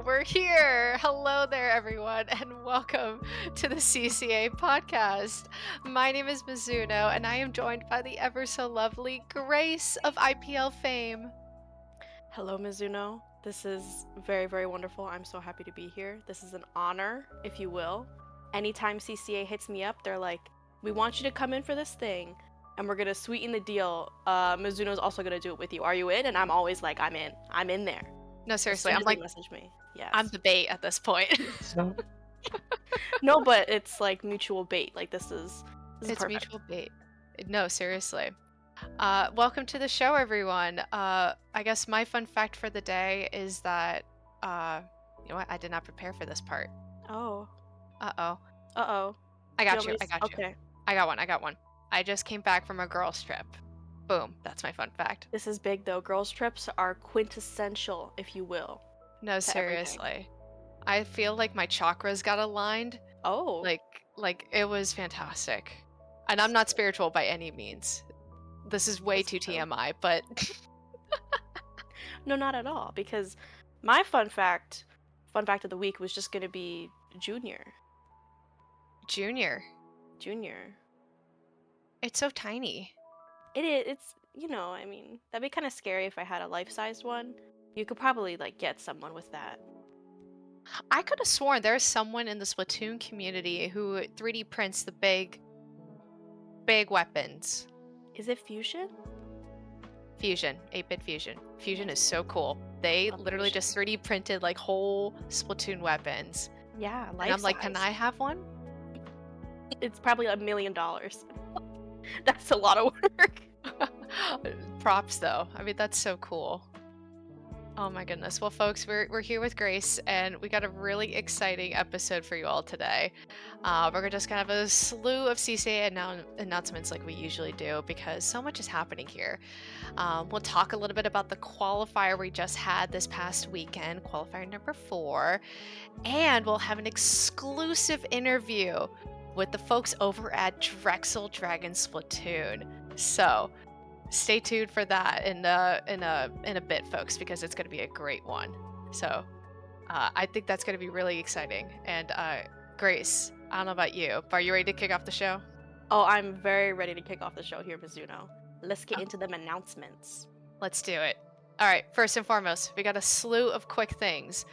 we're here. Hello there, everyone, and welcome to the CCA podcast. My name is Mizuno, and I am joined by the ever so lovely Grace of IPL fame. Hello, Mizuno. This is very, very wonderful. I'm so happy to be here. This is an honor, if you will. Anytime CCA hits me up, they're like, we want you to come in for this thing, and we're going to sweeten the deal. Mizuno's also going to do it with you. Are you in? And I'm always like, I'm in. I'm in there. No, As seriously, soon I'm as they like, message me. Yes. I'm the bait at this point. No, but it's like mutual bait. Like, this is It's perfect. mutual bait. No, seriously. Welcome to the show, everyone. I guess my fun fact for the day is that, you know what? I did not prepare for this part. Oh. Uh-oh. Uh-oh. I got Do you. want me I to got you. Okay. I got one. I just came back from a girls' trip. Boom. That's my fun fact. This is big, though. Girls' trips are quintessential, if you will. No, To everything. seriously. I feel like my chakras got aligned. Oh. Like it was fantastic. And I'm not spiritual by any means. This is way That's too true. TMI, but No, not at all, because my fun fact of the week was just gonna be Junior. Junior. Junior. It's so tiny. It is, I mean, that'd be kind of scary if I had a life-sized one. You could probably, like, get someone with that. I could have sworn there's someone in the Splatoon community who 3D prints the big weapons. Is it Fusion? Fusion, 8-bit Fusion. Fusion is so cool. They Love literally Fusion. just 3D printed like whole Splatoon weapons. Yeah, And I'm like, can life-size. I have one? It's probably $1 million. That's a lot of work. Props though. I mean, that's so cool. Oh my goodness. Well, folks, we're here with Grace, and we got a really exciting episode for you all today. We're just gonna have a slew of CCA announcements like we usually do because so much is happening here. We'll talk a little bit about the qualifier we just had this past weekend, qualifier number 4, and we'll have an exclusive interview with the folks over at Drexel Dragon Splatoon. So stay tuned for that in a bit, folks, because it's going to be a great one. So I think that's going to be really exciting. And Grace, I don't know about you, but are you ready to kick off the show? Oh, I'm very ready to kick off the show here, Mizuno. Let's get Oh. into them announcements. Let's do it. All right, first and foremost, we got a slew of quick things.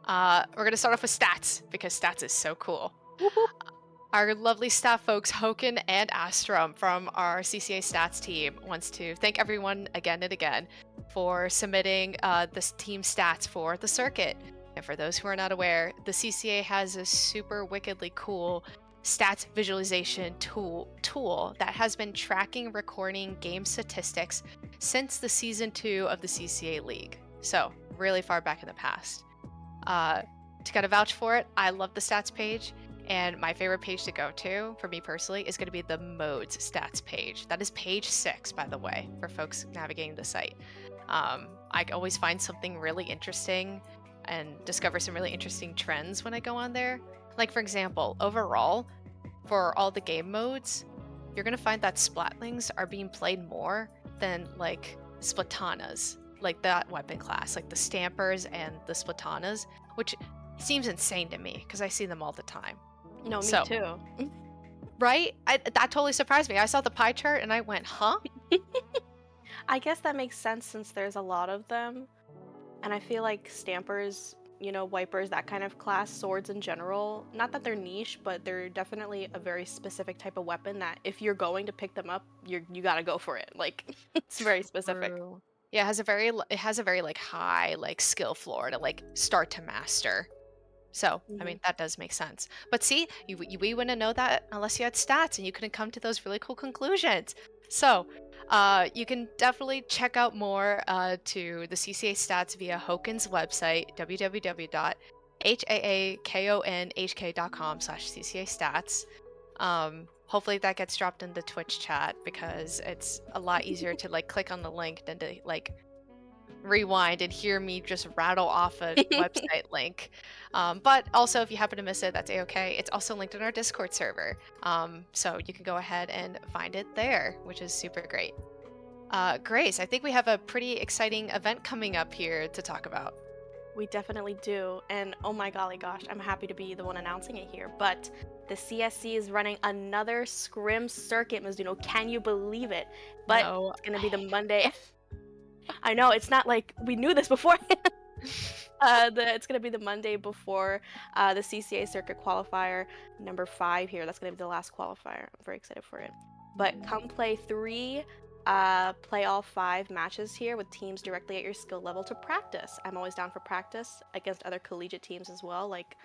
We're going to start off with stats, because stats is so cool. Our lovely staff folks, Hoken and Astrom from our CCA stats team, wants to thank everyone again and again for submitting this team stats for the circuit. And for those who are not aware, the CCA has a super wickedly cool stats visualization tool that has been tracking recording game statistics since the season 2 of the CCA League. So really far back in the past. To kind of vouch for it, I love the stats page. And my favorite page to go to, for me personally, is going to be the modes stats page. That is page 6, by the way, for folks navigating the site. I always find something really interesting and discover some really interesting trends when I go on there. Like, for example, overall, for all the game modes, you're going to find that Splatlings are being played more than, like, Splatanas, like that weapon class, like the Stampers and the Splatanas, which seems insane to me because I see them all the time. No, me So, too. Right? That totally surprised me. I saw the pie chart and I went, huh? I guess that makes sense since there's a lot of them. And I feel like stampers, wipers, that kind of class, swords in general, not that they're niche, but they're definitely a very specific type of weapon that if you're going to pick them up, you gotta go for it. Like, it's very specific. True. Yeah, it has a very like high like skill floor to like start to master. So, I mean, that does make sense. But see, we wouldn't know that unless you had stats and you couldn't come to those really cool conclusions. So, you can definitely check out more to the CCA stats via Hoken's website, www.haakonhk.com/CCA stats. Hopefully that gets dropped in the Twitch chat because it's a lot easier to like click on the link than to like rewind and hear me just rattle off a website link. But also, if you happen to miss it, that's a-okay. It's also linked in our Discord server. So you can go ahead and find it there, which is super great. Grace, I think we have a pretty exciting event coming up here to talk about. We definitely do. And oh my golly gosh, I'm happy to be the one announcing it here. But the CSC is running another scrim circuit, Mizuno. Can you believe it? But No. it's gonna be the Monday. I know it's not like we knew this before. It's gonna be the Monday before the CCA circuit qualifier number 5 here. That's gonna be the last qualifier. I'm very excited for it. But come play 3, play all 5 matches here with teams directly at your skill level to practice. I'm always down for practice against other collegiate teams as well. Like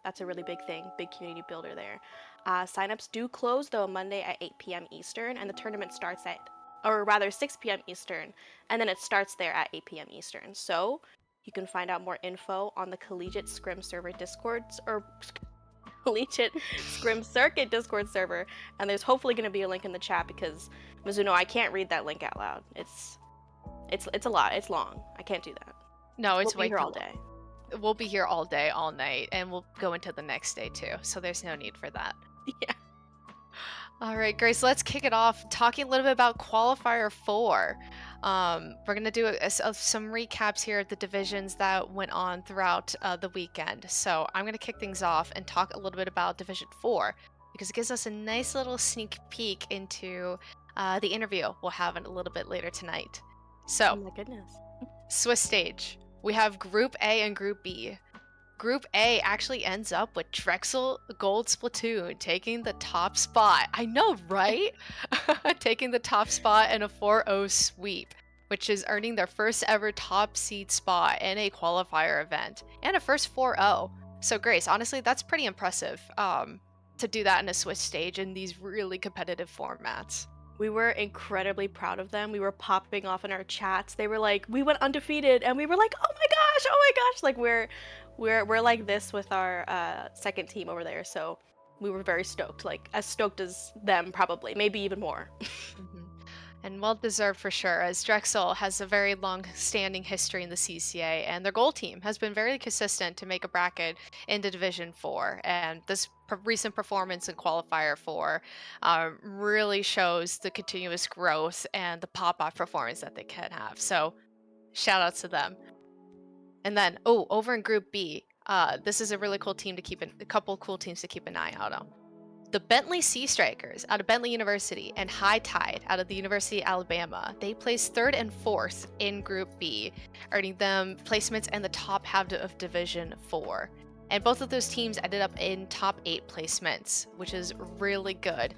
that's a really big thing, big community builder there. Signups do close though Monday at 8 p.m. Eastern, and the tournament starts at, or rather 6 p.m. Eastern, and then it starts there at 8 p.m. Eastern. So you can find out more info on the Collegiate Scrim server Discords or Collegiate Scrim Circuit Discord server, and there's hopefully going to be a link in the chat because Mizuno, I can't read that link out loud. It's a lot. It's long. I can't do that. No, We'll it's be way here too all long. day. We'll be here all day, all night, and we'll go into the next day too. So there's no need for that. Yeah. All right, Grace, let's kick it off talking a little bit about Qualifier 4. We're going to do some recaps here of the divisions that went on throughout the weekend. So I'm going to kick things off and talk a little bit about Division 4 because it gives us a nice little sneak peek into the interview we'll have a little bit later tonight. Oh So, my goodness. Swiss stage. We have Group A and Group B. Group A actually ends up with Drexel Gold Splatoon taking the top spot. I know, right? Taking the top spot in a 4-0 sweep, which is earning their first ever top seed spot in a qualifier event and a first 4-0. So Grace, honestly, that's pretty impressive to do that in a Swiss stage in these really competitive formats. We were incredibly proud of them. We were popping off in our chats. They were like, "We went undefeated," and we were like, "Oh my gosh, oh my gosh!" Like we're like this with our second team over there. So we were very stoked, like as stoked as them, probably, maybe even more. Mhm. And well deserved for sure, as Drexel has a very long standing history in the CCA, and their goal team has been very consistent to make a bracket into Division 4. And this recent performance in Qualifier 4 really shows the continuous growth and the pop off performance that they can have. So, shout outs to them. And then, over in Group B, this is a really cool team to a couple cool teams to keep an eye out on. The Bentley Sea Strikers out of Bentley University and High Tide out of the University of Alabama, they placed 3rd and 4th in Group B, earning them placements in the top half of Division 4. And both of those teams ended up in top 8 placements, which is really good.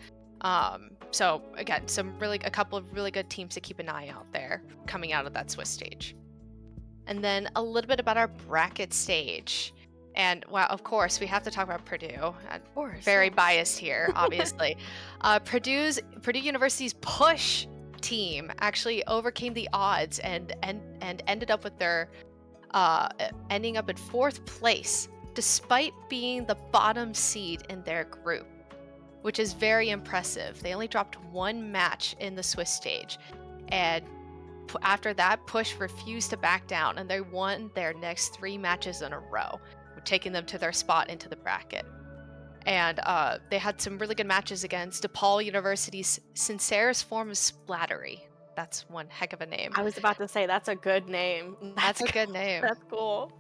So again, a couple of really good teams to keep an eye out there coming out of that Swiss stage. And then a little bit about our bracket stage. And well, of course, we have to talk about Purdue. Of course, Very yes. biased here, obviously. Purdue University's push team actually overcame the odds and ended up with their ending up in 4th place, despite being the bottom seed in their group, which is very impressive. They only dropped 1 match in the Swiss stage, and after that, Push refused to back down, and they won their next 3 matches in a row, taking them to their spot into the bracket. And they had some really good matches against DePaul University's sincerest form of splattery. That's one heck of a name. I was about to say that's a good name. That's a Good. good name. That's cool.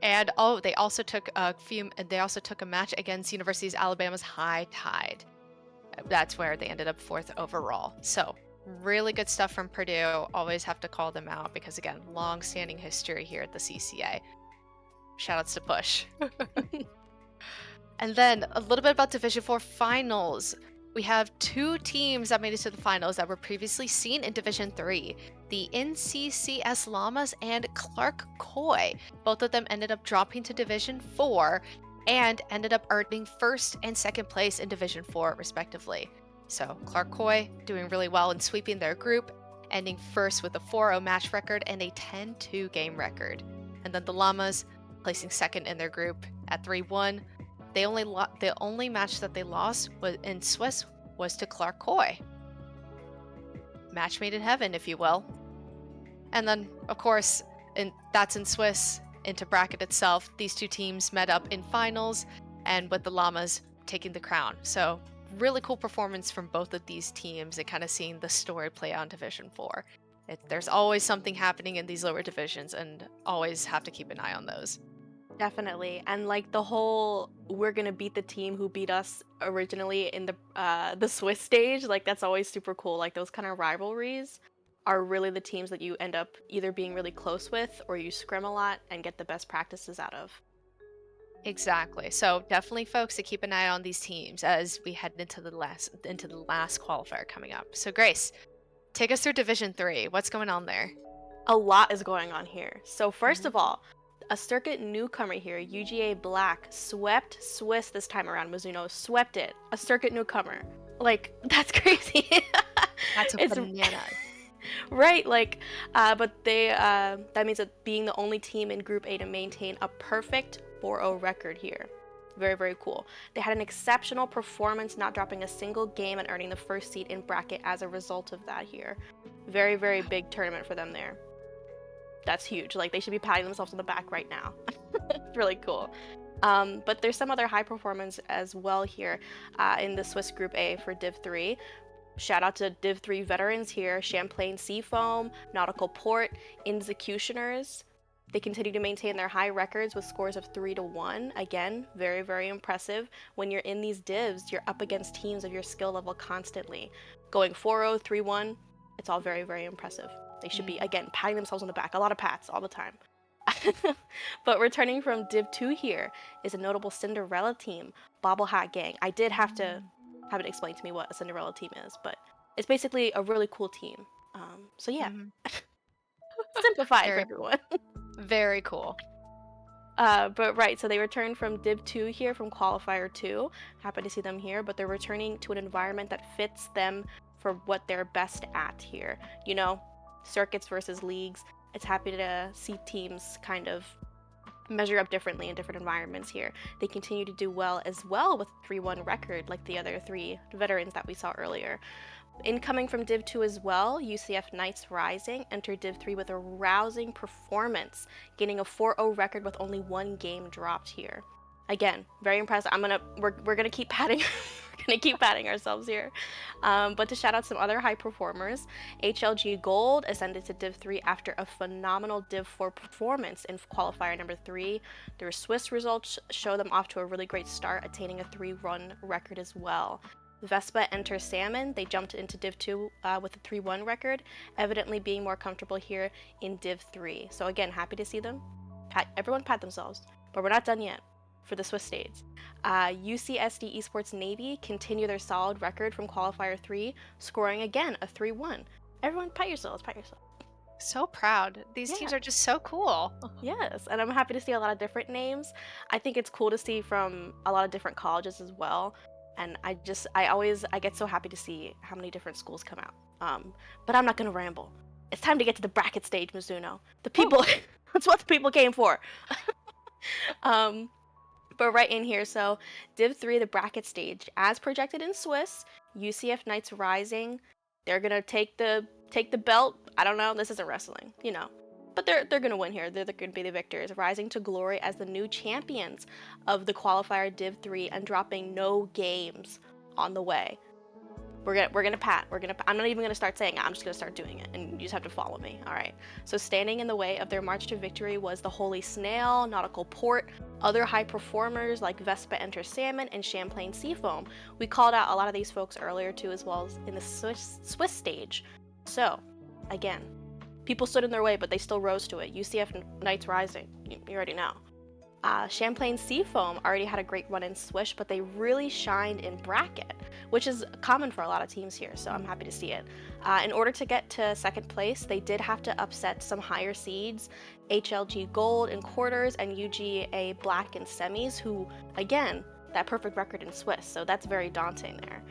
And they also took a match against University of Alabama's High Tide. That's where they ended up 4th overall. So really good stuff from Purdue. Always have to call them out because, again, long-standing history here at the CCA. Shoutouts to Push. And then a little bit about Division 4 finals. We have 2 teams that made it to the finals that were previously seen in Division 3. The NCCS Llamas and Clark Coy. Both of them ended up dropping to Division 4 and ended up earning 1st and 2nd place in Division 4 respectively. So Clark Coy doing really well in sweeping their group, ending 1st with a 4-0 match record and a 10-2 game record. And then the Llamas placing 2nd in their group at 3-1. The only match that they lost was in Swiss was to Clark Coy. Match made in heaven, if you will. And then, of course, that's in Swiss. Into bracket itself, these 2 teams met up in finals, and with the Llamas taking the crown. So really cool performance from both of these teams and kind of seeing the story play out in Division 4. There's always something happening in these lower divisions, and always have to keep an eye on those. Definitely. And like the whole we're gonna beat the team who beat us originally in the Swiss stage, like that's always super cool. Like those kind of rivalries are really the teams that you end up either being really close with or you scrim a lot and get the best practices out of. Exactly. So definitely, folks, to keep an eye on these teams as we head into the last qualifier coming up. So Grace, take us through Division 3. What's going on there? A lot is going on here. So first Mhm. of all, a circuit newcomer here, UGA Black, swept Swiss this time around. Mizuno swept it. A circuit newcomer. Like, that's crazy. That's a It's bananas. right, like, but that means that being the only team in Group A to maintain a perfect 4-0 record here. Very, very cool. They had an exceptional performance, not dropping a single game and earning the first seed in bracket as a result of that here. Very, very big tournament for them there. That's huge. Like, they should be patting themselves on the back right now. It's really cool. But there's some other high performance as well here in the Swiss Group A for Div 3. Shout out to Div 3 veterans here, Champlain Seafoam, Nautical Port, Executioners. They continue to maintain their high records with scores of 3-1. Again, very, very impressive. When you're in these divs, you're up against teams of your skill level constantly. Going 4-0, 3-1, it's all very, very impressive. They should be, Mm. again, patting themselves on the back. A lot of pats all the time. But returning from Div 2 here is a notable Cinderella team, Bobble Hat Gang. I did have it explained to me what a Cinderella team is, but it's basically a really cool team. So yeah, Mhm. simplified for Very, everyone. very cool. But right, so they returned from Div 2 here from Qualifier 2. Happy to see them here, but they're returning to an environment that fits them for what they're best at here. You know, circuits versus leagues. It's happy to see teams kind of measure up differently in different environments here. They continue to do well as well with 3-1 record like the other three veterans that we saw earlier. Incoming from Div 2 as well, UCF Knights Rising entered Div 3 with a rousing performance, gaining a 4-0 record with only one game dropped here. Again, very impressive. We're gonna keep patting we're gonna keep patting ourselves here. But to shout out some other high performers, HLG Gold ascended to Div 3 after a phenomenal Div 4 performance in qualifier number 3. Their Swiss results show them off to a really great start, attaining a 3-1 record as well. Vespa enter Salmon. They jumped into Div 2 with a 3-1 record, evidently being more comfortable here in Div 3. So again, happy to see them. Everyone pat themselves. But we're not done yet for the Swiss stage. UCSD Esports Navy continue their solid record from Qualifier 3, scoring again a 3-1. Everyone pat yourselves, pat yourselves. So proud. These Yeah. teams are just so cool. Yes, and I'm happy to see a lot of different names. I think it's cool to see from a lot of different colleges as well. And I get so happy to see how many different schools come out. But I'm not gonna ramble. It's time to get to the bracket stage, Mizuno. The Woo. people, that's what the people came for. um, but right in here, so Div 3, the bracket stage, as projected in Swiss, UCF Knights Rising, they're gonna take the belt. I don't know, this isn't wrestling, you know. But they're gonna win here. They're gonna be the victors, rising to glory as the new champions of the qualifier Div 3 and dropping no games on the way. We're gonna pat. I'm not even gonna start saying it. I'm just gonna start doing it, and you just have to follow me. All right. So standing in the way of their march to victory was the Holy Snail, Nautical Port, other high performers like Vespa Enter Salmon and Champlain Seafoam. We called out a lot of these folks earlier too, as well as in the Swiss stage. So, again, people stood in their way, but they still rose to it. UCF Knights Rising. You already know. Champlain Seafoam already had a great run in Swish, but they really shined in bracket, which is common for a lot of teams here, so I'm happy to see it. In order to get to second place, they did have to upset some higher seeds, HLG Gold in quarters and UGA Black in semis, who, again, that perfect record in Swiss, so that's very daunting there.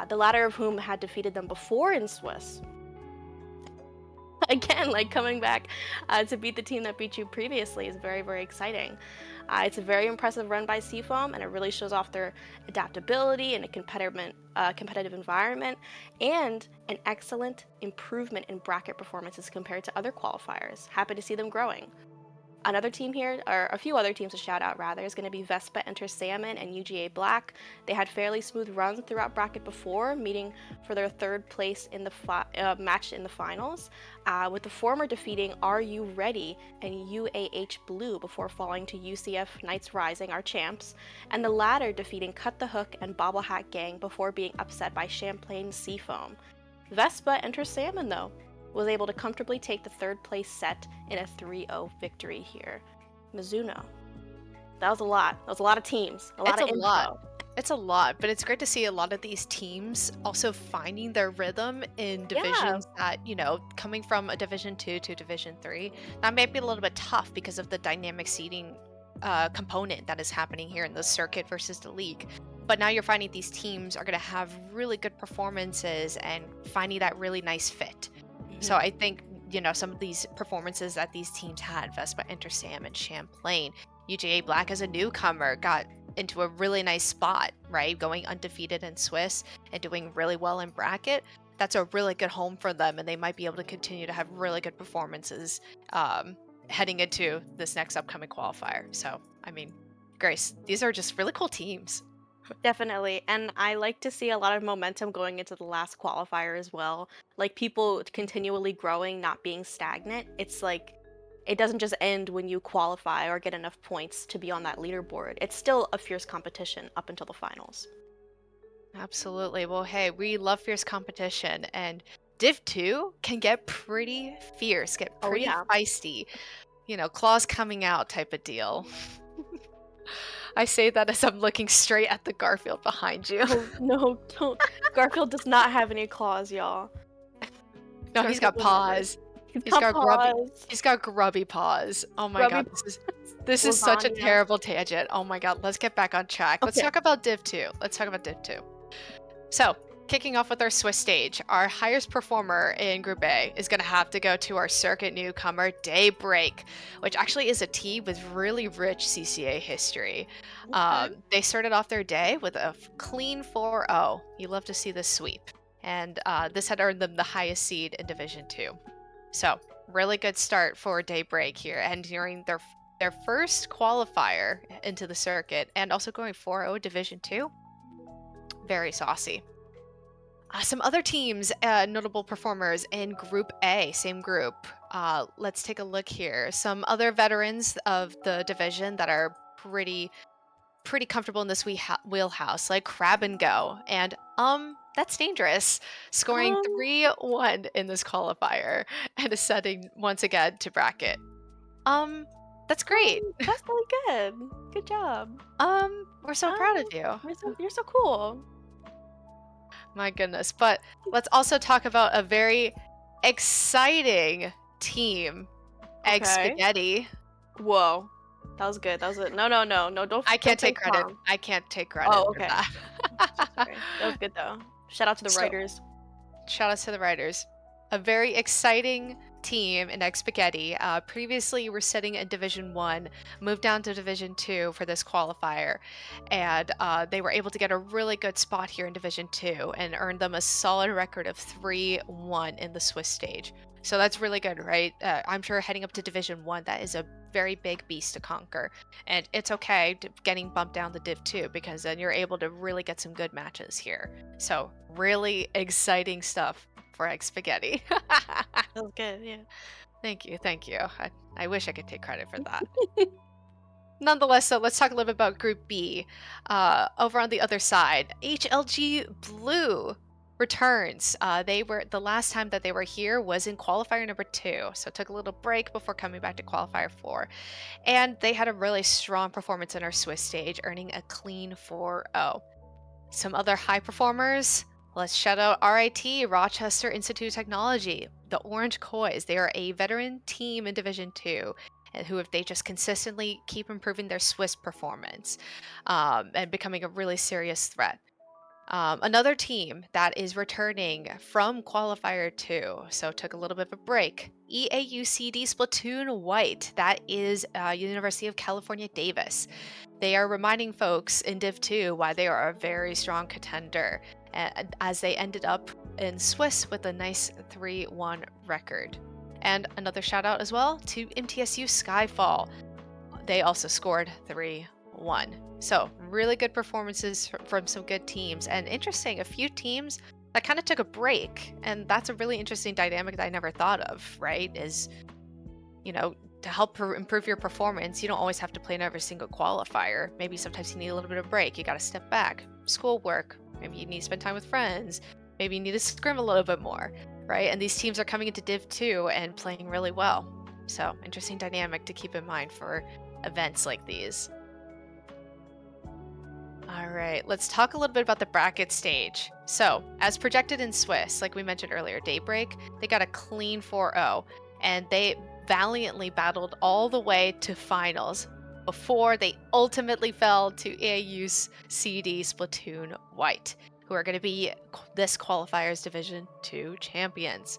The latter of whom had defeated them before in Swiss. Again, like coming back to beat the team that beat you previously is very, very exciting. It's a very impressive run by Seafoam, and it really shows off their adaptability in a competitive environment and an excellent improvement in bracket performances compared to other qualifiers. Happy to see them growing. Another team here, or a few other teams to shout out rather, is going to be Vespa Enter Salmon and UGA Black. They had fairly smooth runs throughout bracket before, meeting for their third place in the match in the finals, with the former defeating Are You Ready and UAH Blue before falling to UCF Knights Rising, our champs, and the latter defeating Cut the Hook and Bobble Hat Gang before being upset by Champlain Seafoam. Vespa Enter Salmon, though, was able to comfortably take the third place set in a 3-0 victory here. Mizuno. That was a lot. That was a lot of teams, a lot It's a of lot. info. It's a lot, but it's great to see a lot of these teams also finding their rhythm in Yeah. divisions that, coming from a Division 2 to Division 3, that might be a little bit tough because of the dynamic seeding component that is happening here in the circuit versus the league. But now you're finding these teams are going to have really good performances and finding that really nice fit. So Mhm. I think, some of these performances that these teams had, Vespa, Intersam, and Champlain, UGA Black as a newcomer got into a really nice spot, right? Going undefeated in Swiss and doing really well in bracket. That's a really good home for them, and they might be able to continue to have really good performances heading into this next upcoming qualifier. So, I mean, Grace, these are just really cool teams. Definitely. And I like to see a lot of momentum going into the last qualifier as well. Like people continually growing, not being stagnant. It's like it doesn't just end when you qualify or get enough points to be on that leaderboard. It's still a fierce competition up until the finals. Absolutely. Well, hey, we love fierce competition, and Div 2 can get pretty fierce, get Oh pretty yeah. feisty, claws coming out type of deal. I say that as I'm looking straight at the Garfield behind you. Oh no, don't. Garfield does not have any claws, y'all. No, he's Garfield got would never. paws. He's He's got got grubby paws. he's got grubby paws. Oh my Grubby god, paws. this is such a Lasagna. terrible tangent. Oh my god, let's get back on track. Let's Okay. talk about Div 2. Let's talk about Div 2. So, kicking off with our Swiss stage, our highest performer in Group A is going to have to go to our circuit newcomer, Daybreak, which actually is a team with really rich CCA history. Okay. They started off their day with a clean 4-0. You love to see this sweep. And this had earned them the highest seed in Division 2. So, really good start for Daybreak here, and during their first qualifier into the circuit, and also going 4-0 Division 2. Very saucy. Some other teams, notable performers in Group A, same group. Let's take a look here. Some other veterans of the division that are pretty comfortable in this wheelhouse, like Crab and Go, and that's dangerous, scoring Um, 3-1 in this qualifier and ascending once again to bracket. Um, that's great. that's really good. Good job. We're so Um, proud of you. you're so cool. My goodness. But let's also talk about a very exciting team, Egg Okay. Spaghetti. Whoa. That was good. That was it. No, no, no, no. Don't I don't can't take face credit. palm. I can't take credit Oh, for okay. that. Sorry. That was good though. Shout out to the So, writers. shout out to the writers. A very exciting team in Egg Spaghetti. Previously, were sitting in Division 1, moved down to Division 2 for this qualifier, and they were able to get a really good spot here in Division 2 and earned them a solid record of 3-1 in the Swiss stage. So that's really good, right? I'm sure heading up to Division 1, that is a very big beast to conquer. And it's okay getting bumped down to Div 2 because then you're able to really get some good matches here. So, really exciting stuff for Egg Spaghetti. That was good. Yeah. Thank you, thank you. I wish I could take credit for that. Nonetheless, so let's talk a little bit about Group B. Over on the other side, HLG Blue returns. They were the last time that they were here was in qualifier number 2, so took a little break before coming back to qualifier 4, and they had a really strong performance in our Swiss stage, earning a clean 4-0. Some other high performers. Let's shout out RIT, Rochester Institute of Technology, the Orange Kois. They are a veteran team in Division 2 and who, if they just consistently keep improving their Swiss performance and becoming a really serious threat. Another team that is returning from qualifier 2, so took a little bit of a break. EAUCD Splatoon White, that is University of California, Davis. They are reminding folks in Div 2 why they are a very strong contender, as they ended up in Swiss with a nice 3-1 record. And another shout out as well to MTSU Skyfall. They also scored 3-1. So, really good performances from some good teams. And interesting, a few teams that kind of took a break. And that's a really interesting dynamic that I never thought of, right? Is, you know, to help improve your performance, you don't always have to play in every single qualifier. Maybe sometimes you need a little bit of break. You got to step back, schoolwork. Maybe you need to spend time with friends. Maybe you need to scrim a little bit more, right? And these teams are coming into Div 2 and playing really well. So, interesting dynamic to keep in mind for events like these. All right, let's talk a little bit about the bracket stage. So, as projected in Swiss, like we mentioned earlier, Daybreak, they got a clean 4-0, and they valiantly battled all the way to finals before they ultimately fell to AAU's CD Splatoon White, who are going to be this qualifier's Division 2 champions.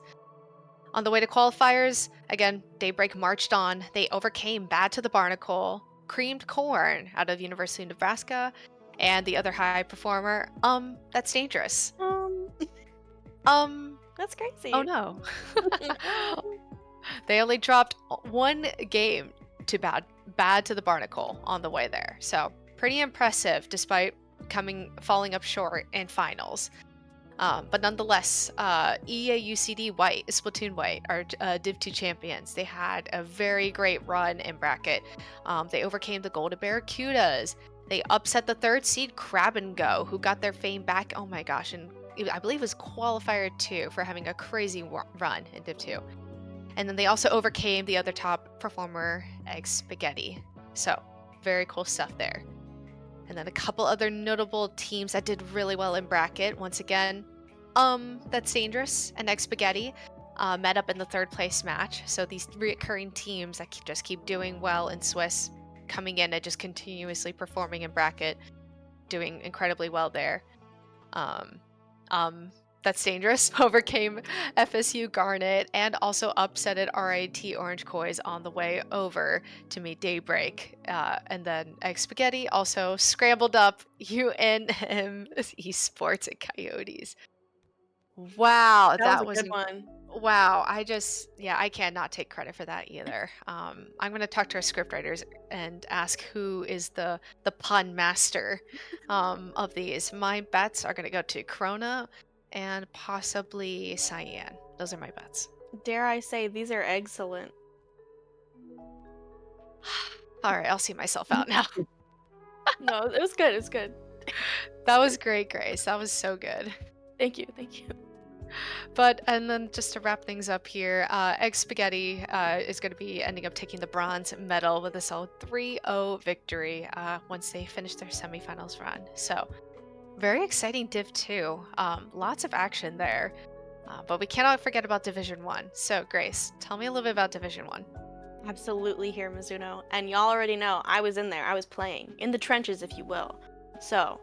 On the way to qualifiers, again, Daybreak marched on. They overcame Bad to the Barnacle, Creamed Corn out of University of Nebraska, and the other high performer, that's dangerous. Um, Um, that's oh crazy. no. They only dropped one game to Bad to the Barnacle on the way there. So, pretty impressive despite falling up short in finals. But nonetheless, EAUCD White, Splatoon White, are Div 2 champions. They had a very great run in bracket. They overcame the Golden Barracudas. They upset the third seed Crab and Go, who got their fame back. Oh my gosh, and I believe it was qualifier 2 for having a crazy run in Div 2. And then they also overcame the other top performer, Egg Spaghetti. So, very cool stuff there. And then a couple other notable teams that did really well in bracket. Once again, that's Dangerous and Egg Spaghetti met up in the third place match. So these recurring teams that just keep doing well in Swiss, coming in and just continuously performing in bracket, doing incredibly well there. Um, that's Dangerous overcame FSU Garnet and also upsetted RIT Orange Kois on the way over to meet Daybreak. And then Egg Spaghetti also scrambled up UNM Esports and Coyotes. Wow, That was that a was good one. wow. I cannot take credit for that either. I'm gonna talk to our scriptwriters and ask who is the pun master of these. My bets are gonna go to Krona and possibly Cyan. Those are my bets. Dare I say, these are excellent. All right, I'll see myself out now. No, it was good. It was good. That was great, Grace. That was so good. Thank you. Thank you. But, and then just to wrap things up here, Egg Spaghetti is going to be ending up taking the bronze medal with a solid 3-0 victory once they finish their semifinals run. So, very exciting Div 2. Lots of action there. But we cannot forget about Division 1. So, Grace, tell me a little bit about Division 1. Absolutely here, Mizuno. And y'all already know I was in there. I was playing in the trenches, if you will. So,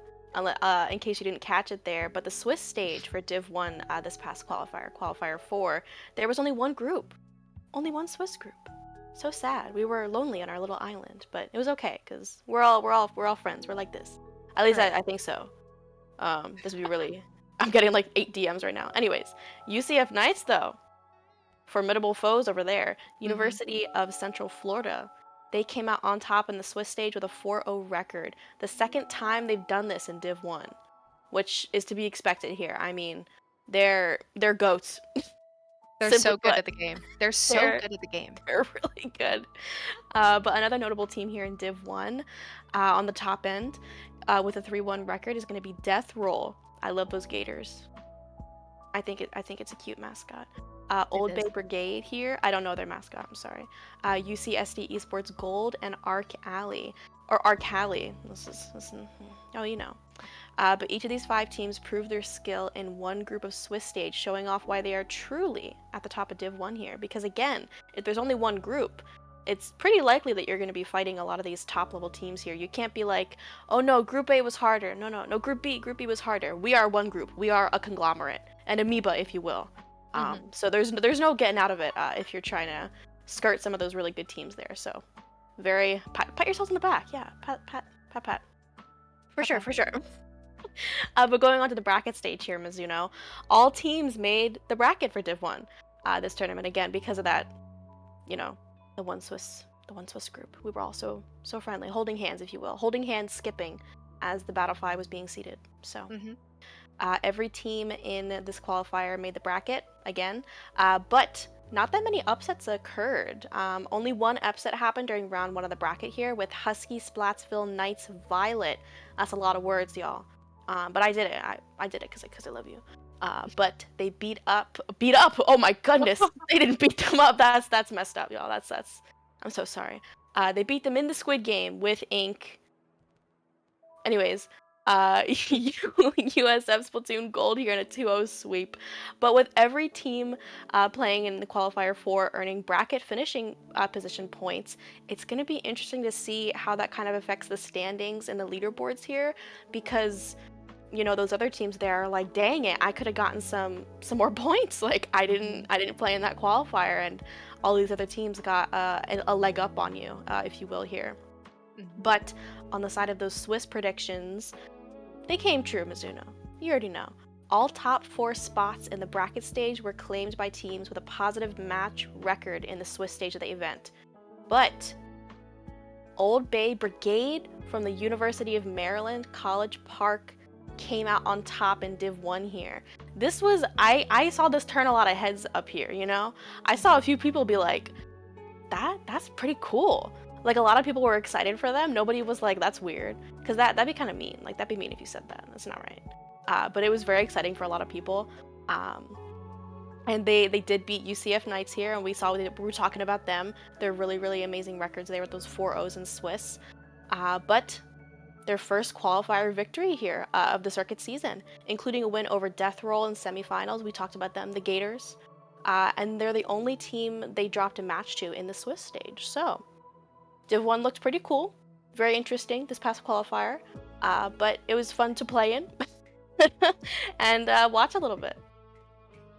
in case you didn't catch it there, but the Swiss stage for Div 1 this past qualifier 4, there was only one group. Only one Swiss group. So sad. We were lonely on our little island, but it was okay because we're all friends. We're like this. At least Right. I think so. This would be really. I'm getting like 8 DMs right now. Anyways, UCF Knights though, formidable foes over there. Mm-hmm. University of Central Florida. They came out on top in the Swiss stage with a 4-0 record. The second time they've done this in Div 1, which is to be expected here. I mean, they're goats. They're Simply so good put, at the game. They're so they're good at the game. they're really good. But another notable team here in Div 1 on the top end with a 3-1 record is going to be Death Roll. I love those Gators. I think it's a cute mascot. It Old Bay is. Brigade here. I don't know their mascot. I'm sorry. UCSD Esports Gold and Arc Alley or Arc Alley. Oh, you know. But each of these 5 teams proved their skill in one group of Swiss stage, showing off why they are truly at the top of Div 1 here. Because again, if there's only one group, it's pretty likely that you're going to be fighting a lot of these top level teams here. You can't be like, oh no, Group A was harder. No, Group B was harder. We are one group. We are a conglomerate, an amoeba, if you will. Mm-hmm. So there's no getting out of it if you're trying to skirt some of those really good teams there. So very pat yourselves on the back, yeah, pat. For sure, for sure. But going on to the bracket stage here, Mizuno, all teams made the bracket for Div 1. this tournament again because of that. You know, the one Swiss group. We were all so friendly, holding hands, if you will, holding hands, skipping as the battle fly was being seeded. So Hmm. every team in this qualifier made the bracket again, but not that many upsets occurred. Only one upset happened during round one of the bracket here with Husky Splatsville Knights Violet. That's a lot of words, y'all. But I did it. I did it because I love you. But they beat up. Oh my goodness, they didn't beat them up. That's messed up, y'all. That's. I'm so sorry. They beat them in the Squid Game with ink. Anyways, USF Splatoon Gold here in a 2-0 sweep. But with every team playing in the qualifier for earning bracket finishing position points, it's going to be interesting to see how that kind of affects the standings and the leaderboards here because those other teams there are like, dang it, I could have gotten some more points. Like Hmm. I didn't play in that qualifier, and all these other teams got a leg up on you, if you will, here. Hmm. But on the side of those Swiss predictions, they came true, Mizuno. You already know. All top 4 spots in the bracket stage were claimed by teams with a positive match record in the Swiss stage of the event. But Old Bay Brigade from the University of Maryland, College Park, came out on top in Div 1 here. This was, I saw this turn a lot of heads up here, you know? I saw a few people be like, that's pretty cool. Like a lot of people were excited for them. Nobody was like, that's weird, because that'd be kind of mean. Like that'd be mean if you said that. That's not right. But it was very exciting for a lot of people. And they did beat UCF Knights here, and we were talking about them. They're really amazing records. They were those 4-0s in Swiss. But their first qualifier victory here of the circuit season, including a win over Death Roll in semifinals. We talked about them, the Gators. And they're the only team they dropped a match to in the Swiss stage. So, Div 1 looked pretty cool. Very interesting this past qualifier. But it was fun to play in and watch a little bit.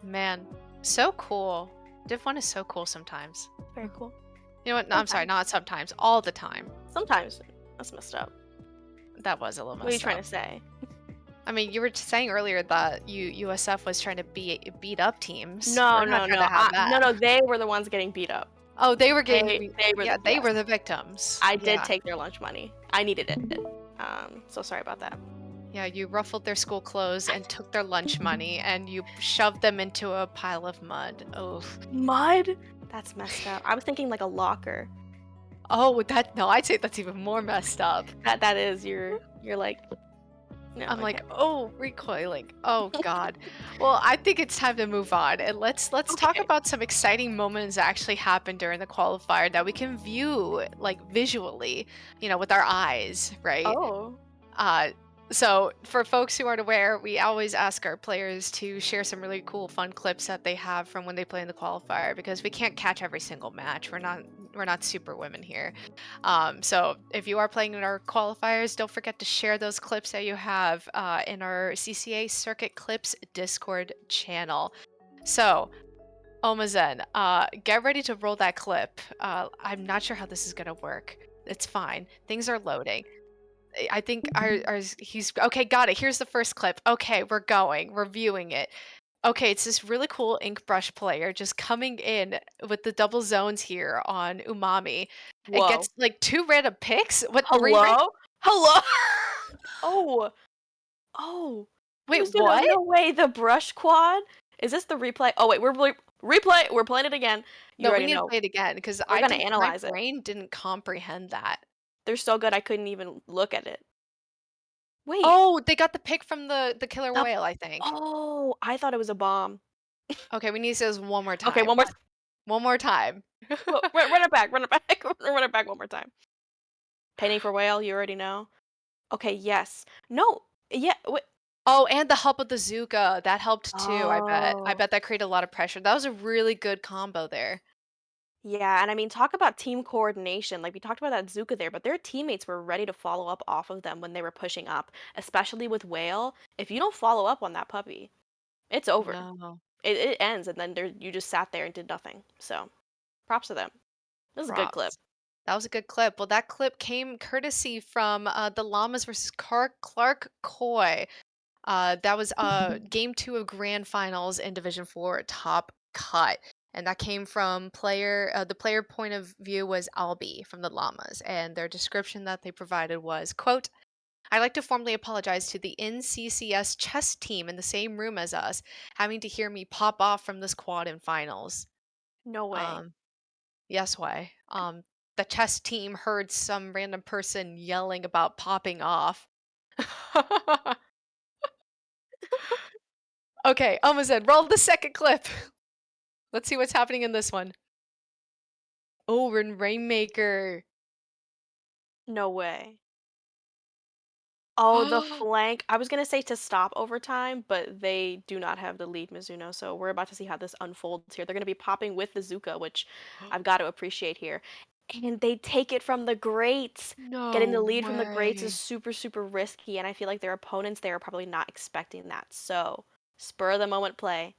Man, so cool. Div 1 is so cool sometimes. Very cool. You know what? No, I'm sorry, Sometimes. not sometimes, all the time. Sometimes. That's messed up. That was a little What are you messed trying up. to say? I mean, you were saying earlier that USF was trying to beat up teams. No, We're not no, trying to no. have No, that. no. They were the ones getting beat up. Oh, they were getting They were yeah, the they yes. were the victims. I did Yeah. take their lunch money. I needed it. So sorry about that. Yeah, you ruffled their school clothes and took their lunch money and you shoved them into a pile of mud. Oh. Mud? That's messed up. I was thinking like a locker. Oh, that no, I'd say that's even more messed up. That is you're like no, I'm okay. like, "Oh, recoiling. Oh god." Well, I think it's time to move on and let's talk Okay. about some exciting moments that actually happened during the qualifier that we can view like visually, with our eyes, right? Oh. Uh, so for folks who aren't aware, we always ask our players to share some really cool, fun clips that they have from when they play in the qualifier because we can't catch every single match. We're not super women here. So if you are playing in our qualifiers, don't forget to share those clips that you have in our CCA Circuit Clips Discord channel. So Omazen, get ready to roll that clip. I'm not sure how this is gonna work. It's fine. Things are loading. I think he's okay, got it. Here's the first clip. Okay, we're going. We're viewing it. Okay, it's this really cool ink brush player just coming in with the double zones here on Umami. It Whoa. gets like 2 random picks. What 3 random? Hello? Hello? Oh. Oh. Wait, Mizuno, what? no way. The brush quad? Is this the replay? Oh wait, replay. We're playing it again. You No, we already need to know. play it again because We're I gonna didn't my analyze it. brain didn't comprehend that. They're so good I couldn't even look at it. Wait. Oh, they got the pick from the killer The whale, I think. Oh, I thought it was a bomb. Okay, we need to say this one more Okay, time. one more. One more time. Run it back. Run it back. Run it back one more time. Penny for whale. You already know. Okay. Yes. No. Yeah. Wait. Oh, and the help of the Zuka, that helped too, I bet. I Oh. bet that created a lot of pressure. That was a really good combo there. Yeah, and I mean, talk about team coordination. Like we talked about that Zuka there, but their teammates were ready to follow up off of them when they were pushing up, especially with Whale. If you don't follow up on that puppy, it's over. No, It ends, and then you just sat there and did nothing. So, props to them. This is a good clip. props. That was a good clip. Well, that clip came courtesy from the Llamas versus Clark Coy. That was game 2 of grand finals in Division 4 top cut. and that came from the player point of view was Albie from the llamas, and their description that they provided was, quote, "I'd like to formally apologize to the NCCS chess team in the same room as us, having to hear me pop off from this quad in finals." No way. Um, yes, why? The chess team heard some random person yelling about popping off. Okay, almost in. Roll the second clip. Let's see what's happening in this one. Oh, we're in Rainmaker. No way. Oh, the flank. I was gonna say to stop overtime, but they do not have the lead Mizuno, so we're about to see how this unfolds here. They're gonna be popping with the Zuka, which I've got to appreciate here. And they take it from the greats. Getting the No lead from the greats is way. super, super risky, and I feel like their opponents they are probably not expecting that. So, spur of the moment play.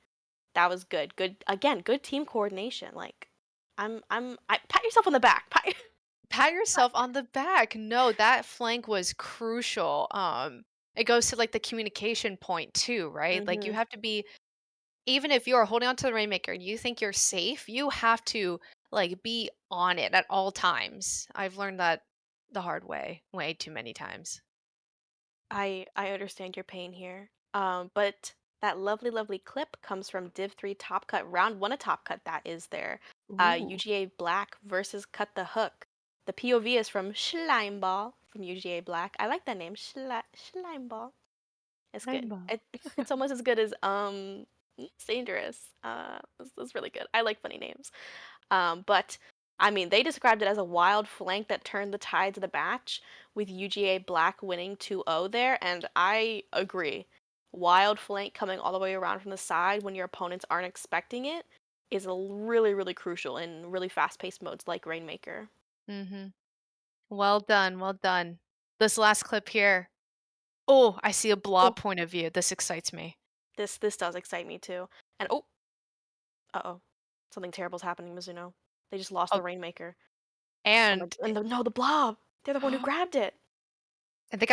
That was good. Good again, good team coordination. Like, I pat yourself on the back. Pat. Pat yourself on the back. No, that flank was crucial. It goes to like the communication point too, right? Like you Mhm. have to be, even if you're holding on to the Rainmaker and you think you're safe, you have to like be on it at all times. I've learned that the hard way too many times. I understand your pain here. But that lovely, lovely clip comes from Div 3 Top Cut, round one of Top Cut, that is there. Ooh. UGA Black versus Cut the Hook. The POV is from Schleimball from UGA Black. I like that name, Schleimball. It's good. Rainbow. It's almost as good as it's dangerous. It's really good. I like funny names. But I mean, they described it as a wild flank that turned the tides of the match, with UGA Black winning 2-0 there, and I agree. Wild flank coming all the way around from the side when your opponents aren't expecting it is really, really crucial in really fast-paced modes like Rainmaker. Mhm. Well done, well done. This last clip here. Oh, I see a Oh, blob point of view. This excites me. this does excite me too. And oh, uh-oh. Something terrible's happening, Mizuno. They just lost Oh, the Rainmaker. Oh my, and and no, the blob. They're the one who grabbed it. and they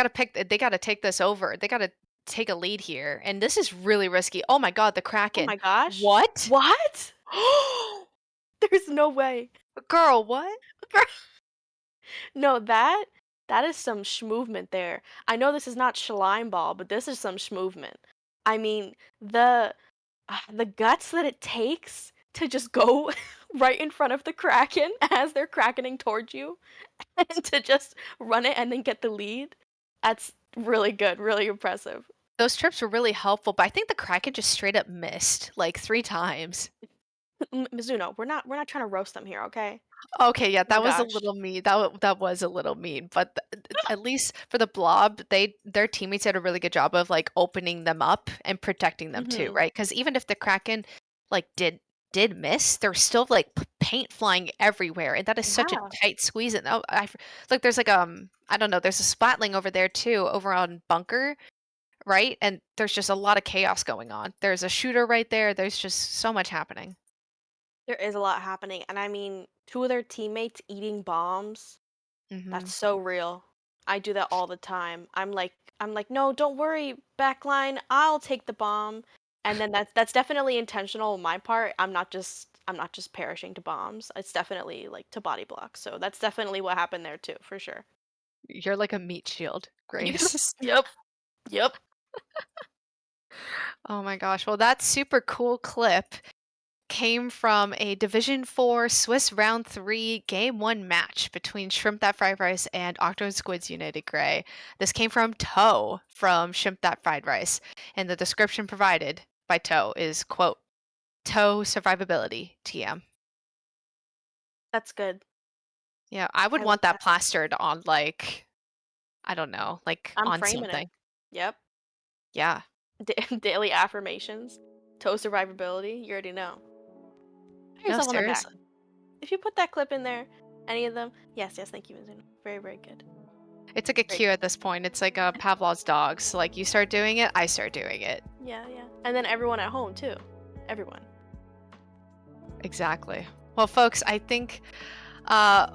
gotta take this over. They gotta take a lead here. And this is really risky. Oh my god, the Oh Kraken. my gosh. What? What? There's no way. Girl, what? No, that is some schmovement there. I know this is not Schleim ball, but this is some schmovement. I mean, the guts that it takes to just go right in front of the Kraken as they're krakening towards you and to just run it and then get the lead. That's really good, really impressive. Those trips were really helpful, but I think the Kraken just straight up missed like 3 times. Mizuno, we're not trying to roast them here, okay? Okay, yeah, Oh my that was a gosh. little mean. That was a little mean, but at least for the Blob, their teammates did a really good job of like opening them up and protecting them too, Mhm. right? Because even if the Kraken like did miss, there's still like paint flying everywhere, and that is such a Yeah. tight squeeze. And oh, look, there's like I don't know, there's a splatling over there too, over on bunker, right? And there's just a lot of chaos going on. There's a shooter right there. There's just so much happening. There is a lot happening, and I mean, two of their teammates eating bombs, Hmm. that's so real. I do that all the time. I'm like, "No, don't worry, backline, I'll take the bomb." And then that's definitely intentional on my part. I'm not just perishing to bombs. It's definitely like to body block. So that's definitely what happened there too, for sure. You're like a meat shield, Grace. Yep. Yep. Oh my gosh. Well, that super cool clip came from a Division 4 Swiss Round 3 Game 1 match between Shrimp That Fried Rice and Octo and Squids United Grey. This came from Toe from Shrimp That Fried Rice, and the description provided by Toe is, quote, "Toe survivability, TM." That's good. Yeah, I would I want like that that. plastered on like, I don't know, like I'm on framing it. something. Yep. Yeah. Daily affirmations. Toe survivability. You already know. Pat No, yourself on the back. seriously. If you put that clip in there, any of them, yes, yes, thank you, Mizuno. Very, very good. It's like a Great. cue at this point. It's like a Pavlov's dog. So like you start doing it, I start doing it. Yeah, yeah. And then everyone at home too. Everyone. Exactly. Well, folks, I think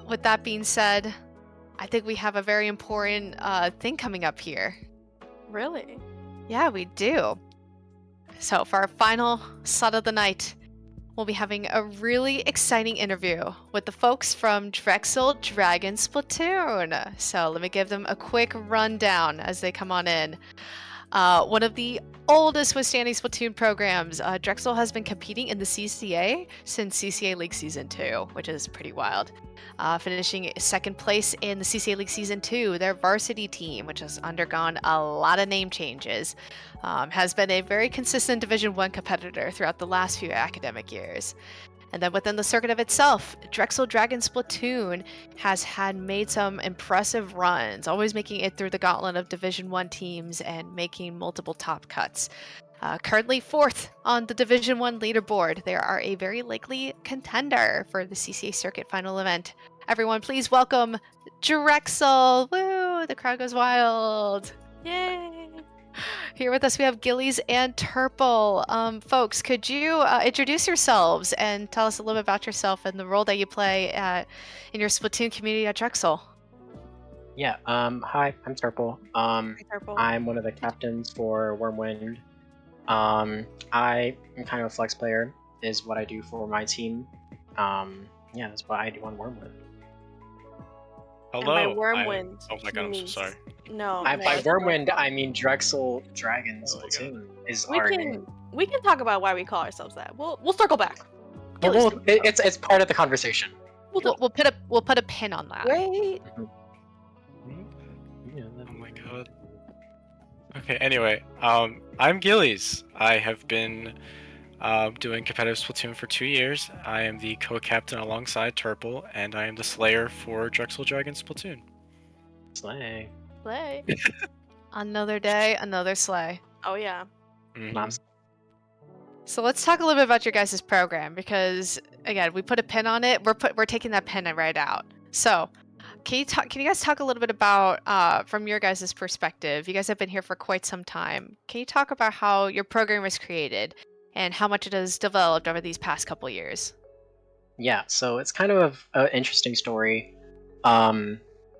with that being said, I think we have a very important thing coming up here. Really? Yeah, we do. So for our final slot of the night, we'll be having a really exciting interview with the folks from Drexel Dragon Splatoon. So let me give them a quick rundown as they come on in. One of the oldest withstanding Splatoon programs, Drexel has been competing in the CCA since CCA League Season 2, which is pretty wild. Finishing second place in the CCA League Season 2, their varsity team, which has undergone a lot of name changes, has been a very consistent Division 1 competitor throughout the last few academic years. And then within the circuit of itself, Drexel Dragon Splatoon has made some impressive runs, always making it through the gauntlet of Division 1 teams and making multiple top cuts. Currently fourth on the Division 1 leaderboard, they are a very likely contender for the CCA Circuit final event. Everyone, please welcome Drexel! Woo! The crowd goes wild! Yay! Here with us, we have Gillies and Turple. Folks, could you introduce yourselves and tell us a little bit about yourself and the role that you play in your Splatoon community at Drexel? Yeah, hi, I'm Turple. Hi, Purple. I'm one of the captains for Wormwind. I am kind of a flex player, is what I do for my team. Yeah, that's what I do on Wormwind. Hello. And by Wormwind, Oh my god, I'm so sorry. No, By it's Wormwind, not. I mean Drexel Dragon Oh my Splatoon is We our can name. we can talk about why we call ourselves that. We'll circle back. But Gillies, it's part of the conversation. We'll put a pin on that. wait. Yeah, Oh my god. Okay, anyway, I'm Gillies. I have been doing competitive Splatoon for 2 years. I am the co-captain alongside Turple, and I am the slayer for Drexel Dragon Splatoon. Slay. Play. Another day, another sleigh. Oh yeah. Mhm. Mom's So let's talk a little bit about your guys' program because again, we put a pin on it. We're taking that pin right out. So can you guys talk a little bit about from your guys' perspective? You guys have been here for quite some time. Can you talk about how your program was created and how much it has developed over these past couple years? Yeah, so it's kind of an interesting story.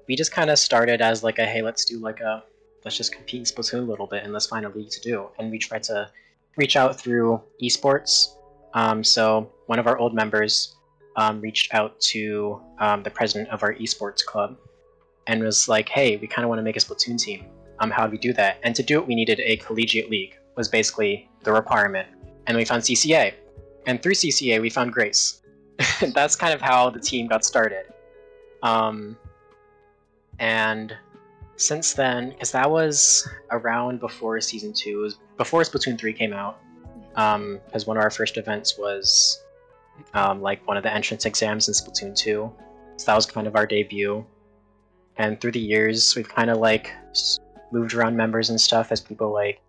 We just kind of started as like a hey, let's just compete in Splatoon a little bit and let's find a league to do. And we tried to reach out through esports. So one of our old members reached out to the president of our esports club and was like, hey, we kind of want to make a Splatoon team. How do we do that? And to do it, we needed a collegiate league, was basically the requirement. And we found CCA. And through CCA, we found Grace. That's kind of how the team got started. And since then, because that was around before Season 2, it was before Splatoon 3 came out, because one of our first events was like one of the entrance exams in Splatoon 2. So that was kind of our debut. And through the years, we've kind of like moved around members and stuff as people like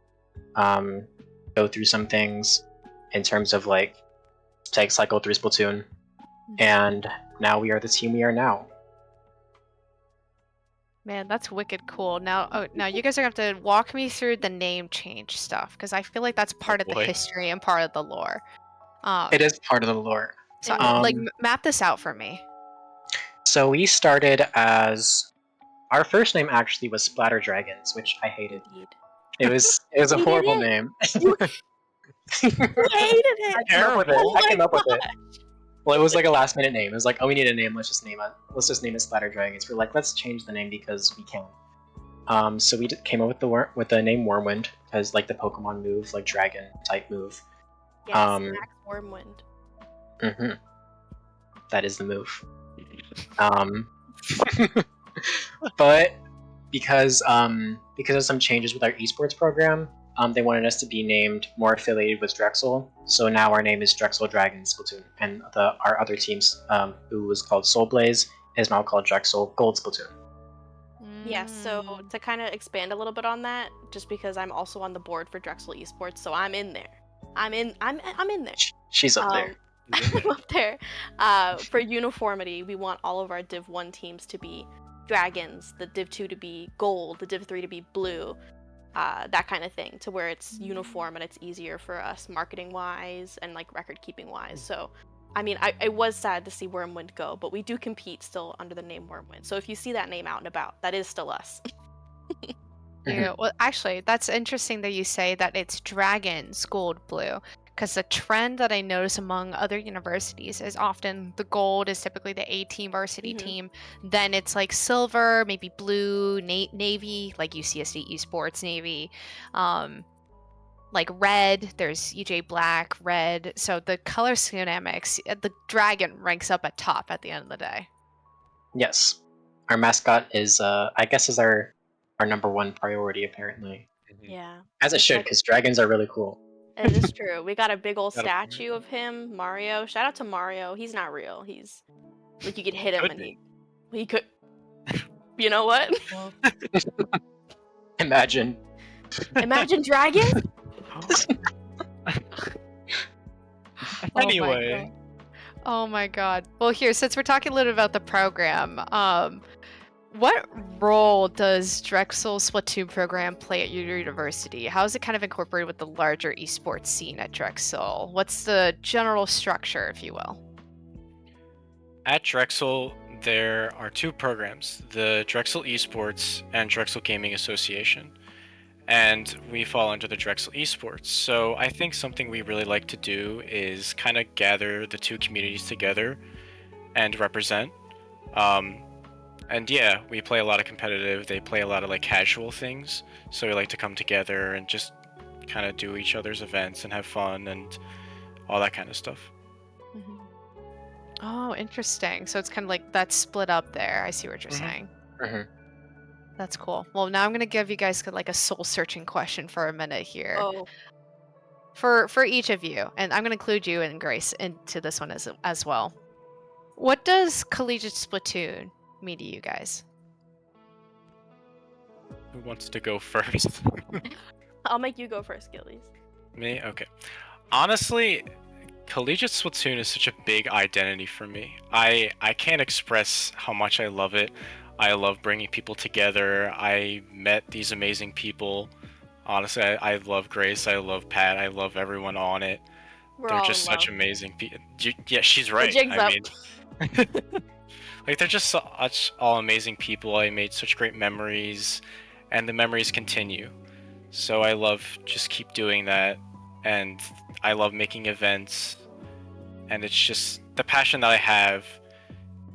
go through some things in terms of like cycle through Splatoon. And now we are the team we are now. Man, that's wicked cool. Now you guys are gonna have to walk me through the name change stuff because I feel like that's part of the boy. history and part of the lore. It is part of the lore. So Um, map this out for me. So we started as our first name actually was Splatter Dragons, which I hated. Indeed. It was a Hated horrible it? name. You hated it. I came up with it. Oh I came my up with it. Well, it was like a last minute name. It was like, oh, we need a name. Let's just name it Splatter Dragons. We're like, let's change the name because we can. So we came up with the name Wormwind because like the Pokemon move, like dragon type move. Yes, Max Wormwind. Mm-hmm. That is the move. But because of some changes with our esports program, they wanted us to be named more affiliated with Drexel. So now our name is Drexel Dragon Splatoon, and our other teams, who was called Soul Blaze, is now called Drexel Gold Splatoon. Yes, so to kind of expand a little bit on that, just because I'm also on the board for Drexel Esports, so I'm in there. I'm in there. She's up there. I'm up there. For uniformity, we want all of our Div 1 teams to be dragons, the Div 2 to be gold, the Div 3 to be blue, that kind of thing, to where it's uniform and it's easier for us marketing-wise and like record-keeping-wise. So, I mean, I was sad to see Wormwind go, but we do compete still under the name Wormwind. So if you see that name out and about, that is still us. Yeah, well, actually, that's interesting that you say that it's dragons, gold, blue, because the trend that I notice among other universities is often the gold is typically the A team varsity team. Then it's like silver, maybe blue, navy, like UCSD Esports Navy. Like red, there's UJ black, red. So the color schematics, the dragon ranks up at top at the end of the day. Yes, our mascot is, I guess, is our number one priority apparently, Yeah. as it It's should, like- because dragons are really cool. It is true. We got a big old Got a point. statue of him, Mario. Shout out to Mario. He's not real. He's like you could hit him Could and be. he could. You know what? Imagine. Imagine dragons. Anyway, Oh my god. Well, here, since we're talking a little about the program, what role does Drexel's Splatoon program play at your university? How is it kind of incorporated with the larger esports scene at Drexel? What's the general structure, if you will? at Drexel, there are two programs, the Drexel Esports and Drexel Gaming Association. And we fall under the Drexel Esports. So I think something we really like to do is kind of gather the two communities together and represent. And yeah, we play a lot of competitive, they play a lot of like casual things. So we like to come together and just kind of do each other's events and have fun and all that kind of stuff. Oh, interesting. So it's kind of like that's split up there. I see what you're saying. Mhm. That's cool. Well, now I'm gonna give you guys like a soul-searching question for a minute here. Oh, For each of you, and I'm gonna include you and Grace into this one as well. What does collegiate Splatoon mean to you guys? Who wants to go first? I'll make you go first, Gillies. Me? Okay. Honestly, collegiate Splatoon is such a big identity for me. I can't express how much I love it. I love bringing people together. I met these amazing people. Honestly, I love Grace. I love Pat. I love everyone on it. We're They're all just in such love. amazing people. Yeah, she's right. jig's I up. mean, like they're just such all amazing people. I made such great memories, and the memories continue. So I love just keep doing that, and I love making events, and it's just the passion that I have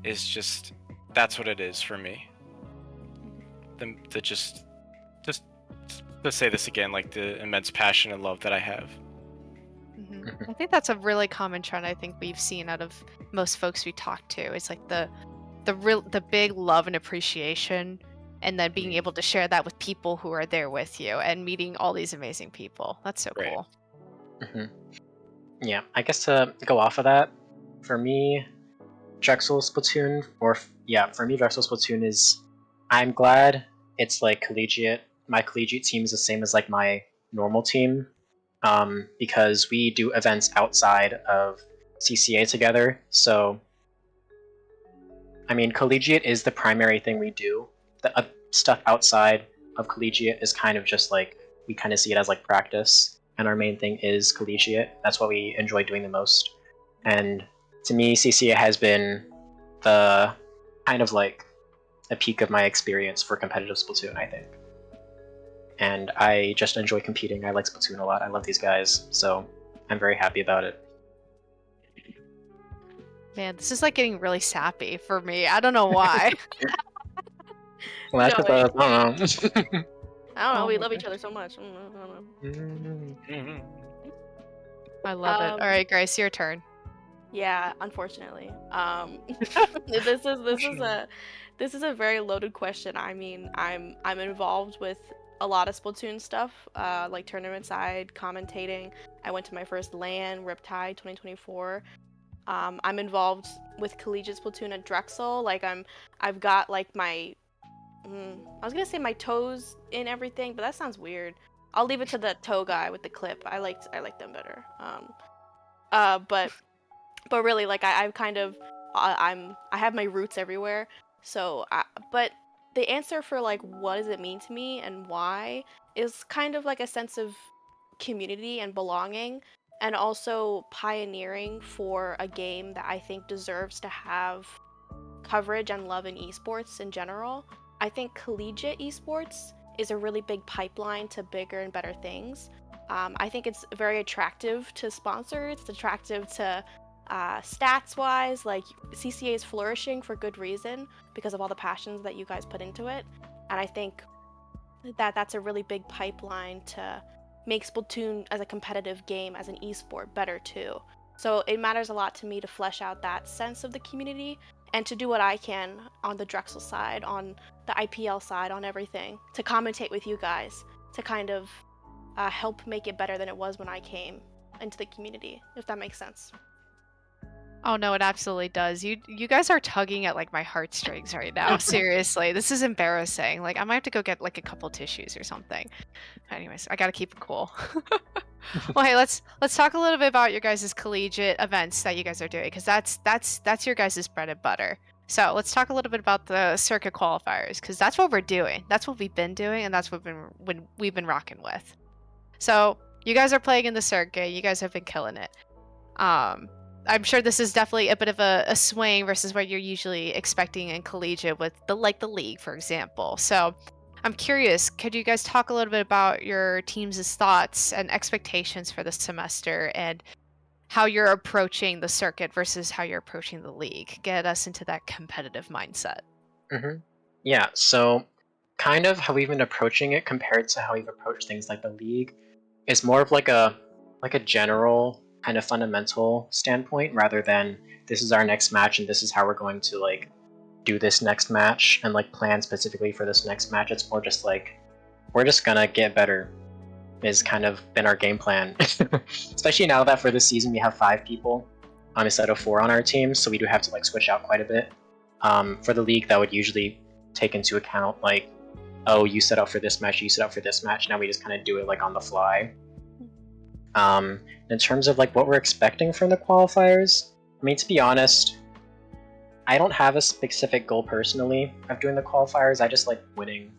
is just that's what it is for me. The just to say this again, like the immense passion and love that I have. I think that's a really common trend I think we've seen out of most folks we talk to. It's like the big love and appreciation, and then being able to share that with people who are there with you and meeting all these amazing people. That's so Right. cool. Yeah, I guess to go off of that, for me, Drexel Splatoon, for me, Drexel Splatoon is, I'm glad it's like collegiate. My collegiate team is the same as like my normal team, because we do events outside of CCA together. So, I mean, collegiate is the primary thing we do. The stuff outside of collegiate is kind of just like, we kind of see it as like practice, and our main thing is collegiate. That's what we enjoy doing the most. And to me, CCA has been the kind of like a peak of my experience for competitive Splatoon, I think. And I just enjoy competing. I like Splatoon a lot. I love these guys, so I'm very happy about it. Man, this is like getting really sappy for me. I don't know why. Well, that's No, because, I don't know. I don't know. Oh We my love each gosh. other so much. I don't know. I love it. Um, All right, Grace, your turn. Yeah, unfortunately. This is a very loaded question. I mean, I'm involved with a lot of Splatoon stuff, like tournament side, commentating. I went to my first LAN, Riptide 2024. I'm involved with collegiate Splatoon at Drexel. I've got like my, I was gonna say my toes in everything, but that sounds weird. I'll leave it to the toe guy with the clip. I like them better. But really, like I've kind of, I have my roots everywhere. But the answer for like what does it mean to me and why is kind of like a sense of community and belonging, and also pioneering for a game that I think deserves to have coverage and love in esports in general. I think collegiate esports is a really big pipeline to bigger and better things. I think it's very attractive to sponsors. It's attractive to stats wise. Like CCA is flourishing for good reason because of all the passions that you guys put into it. And I think that that's a really big pipeline to make Splatoon as a competitive game, as an esport, better too. So it matters a lot to me to flesh out that sense of the community and to do what I can on the Drexel side, on the IPL side, on everything, to commentate with you guys, to kind of help make it better than it was when I came into the community, if that makes sense. Oh no, it absolutely does. You guys are tugging at like my heartstrings right now. Seriously, this is embarrassing. Like I might have to go get like a couple tissues or something. Anyways, I gotta keep it cool. Well, hey, let's talk a little bit about your guys' collegiate events that you guys are doing, because that's your guys' bread and butter. So let's talk a little bit about the circuit qualifiers, because that's what we're doing. That's what we've been doing, and that's what we've been rocking with. So you guys are playing in the circuit. You guys have been killing it. I'm sure this is definitely a bit of a swing versus what you're usually expecting in collegiate with the league, for example. So I'm curious, could you guys talk a little bit about your team's thoughts and expectations for this semester and how you're approaching the circuit versus how you're approaching the league? Get us into that competitive mindset. Yeah, so kind of how we've been approaching it compared to how we've approached things like the league is more of like a general kind of fundamental standpoint rather than this is our next match and this is how we're going to like do this next match and like plan specifically for this next match. It's more just like we're just gonna get better is kind of been our game plan. Especially now that for this season we have 5 people instead of 4 on our team, so we do have to like switch out quite a bit. For the league, that would usually take into account like, oh, you set up for this match, you set up for this match. Now we just kind of do it like on the fly. In terms of like what we're expecting from the qualifiers, I mean, to be honest, I don't have a specific goal personally of doing the qualifiers. I just like winning.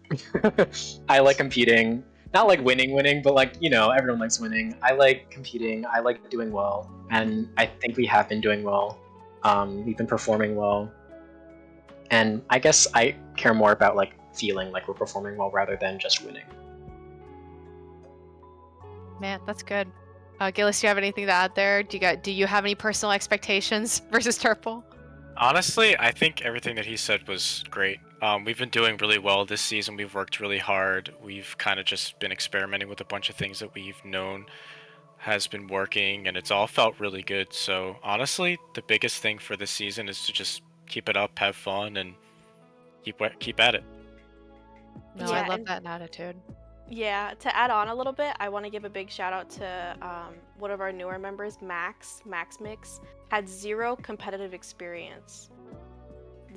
I like competing. Not like winning, but like, you know, everyone likes winning. I like competing. I like doing well. And I think we have been doing well. We've been performing well. And I guess I care more about like feeling like we're performing well rather than just winning. Man, that's good. Gillis, do you have anything to add there? Do you have any personal expectations versus Turple? Honestly, I think everything that he said was great. We've been doing really well this season. We've worked really hard. We've kind of just been experimenting with a bunch of things that we've known has been working, and it's all felt really good. So honestly, the biggest thing for this season is to just keep it up, have fun, and keep at it. No, Yeah, I love and that attitude. yeah, to add on a little bit, I want to give a big shout out to one of our newer members, Max Mix, had 0 competitive experience.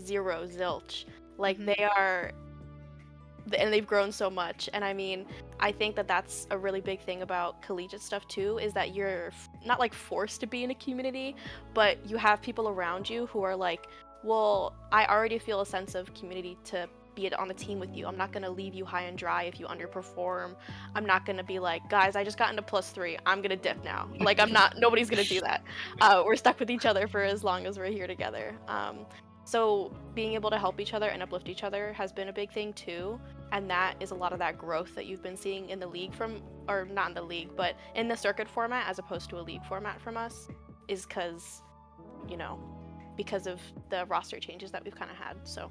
0, zilch. Like they are, and they've grown so much. And I mean, I think that that's a really big thing about collegiate stuff too, is that you're not like forced to be in a community, but you have people around you who are like, well, I already feel a sense of community to be on the team with you. I'm not gonna leave you high and dry if you underperform. I'm not gonna be like, guys, I just got into +3. I'm gonna dip now. Like I'm not. Nobody's gonna do that. We're stuck with each other for as long as we're here together. So being able to help each other and uplift each other has been a big thing too, and that is a lot of that growth that you've been seeing in the league or not in the league, but in the circuit format as opposed to a league format from us, is because, you know, because of the roster changes that we've kind of had. So.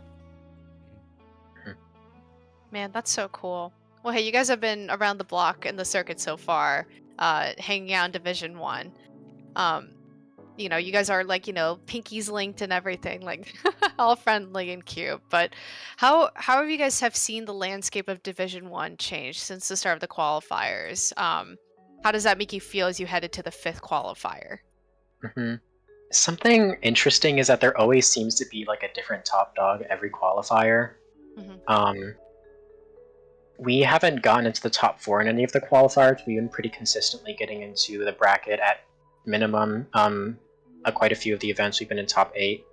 Man, that's so cool. Well, hey, you guys have been around the block in the circuit so far, hanging out in Division 1. You know, you guys are like, you know, pinkies linked and everything, like all friendly and cute. But how have you guys have seen the landscape of Division 1 change since the start of the qualifiers? How does that make you feel as you headed to the 5th qualifier? Something interesting is that there always seems to be like a different top dog every qualifier. We haven't gotten into the top 4 in any of the qualifiers. We've been pretty consistently getting into the bracket at minimum. Quite a few of the events we've been in top 8.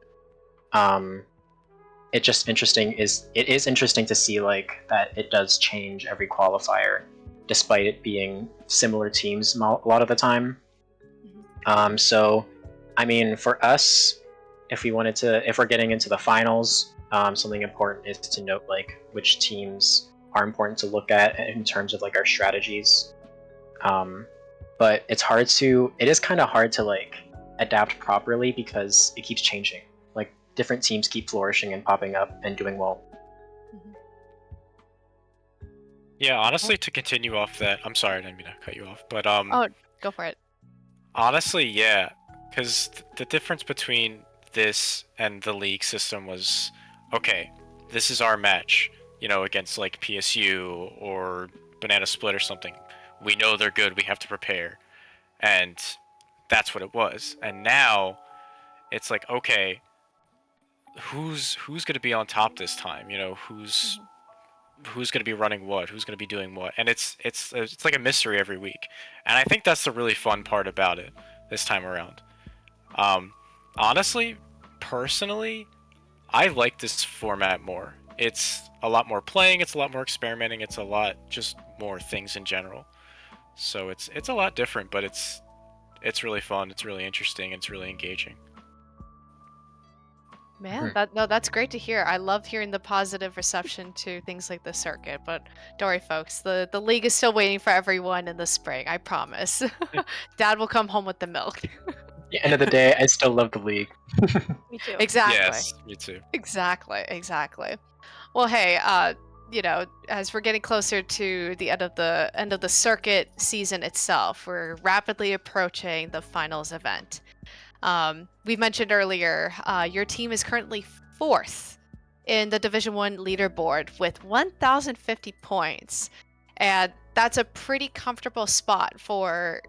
It is interesting to see like that it does change every qualifier, despite it being similar teams a lot of the time. So, I mean, for us, if we're getting into the finals, something important is to note like which teams are important to look at in terms of like our strategies. But it is kind of hard to like adapt properly because it keeps changing. Like different teams keep flourishing and popping up and doing well. Yeah, honestly, to continue off that, I'm sorry, I didn't mean to cut you off, but Oh, go for it. honestly, yeah, because the difference between this and the league system was, okay, this is our match, against like PSU or Banana Split or something. We know they're good. We have to prepare, and that's what it was. And now it's like, okay, who's gonna be on top this time? Who's going to be running what, who's going to be doing what, and it's like a mystery every week, and I think that's the really fun part about it this time around. Honestly, personally, I like this format more. It's a lot more playing, it's a lot more experimenting, it's a lot just more things in general. So it's a lot different, but it's really fun, it's really interesting, it's really engaging. Man, that's great to hear. I love hearing the positive reception to things like the circuit. But don't worry, folks, the league is still waiting for everyone in the spring. I promise. Dad will come home with the milk. At the end of the day, I still love the league. Me too. Exactly. Yes, me too. Exactly. Well, hey, as we're getting closer to the end of the circuit season itself, we're rapidly approaching the finals event. We mentioned earlier, your team is currently 4th in the Division 1 leaderboard with 1,050 points. And that's a pretty comfortable spot for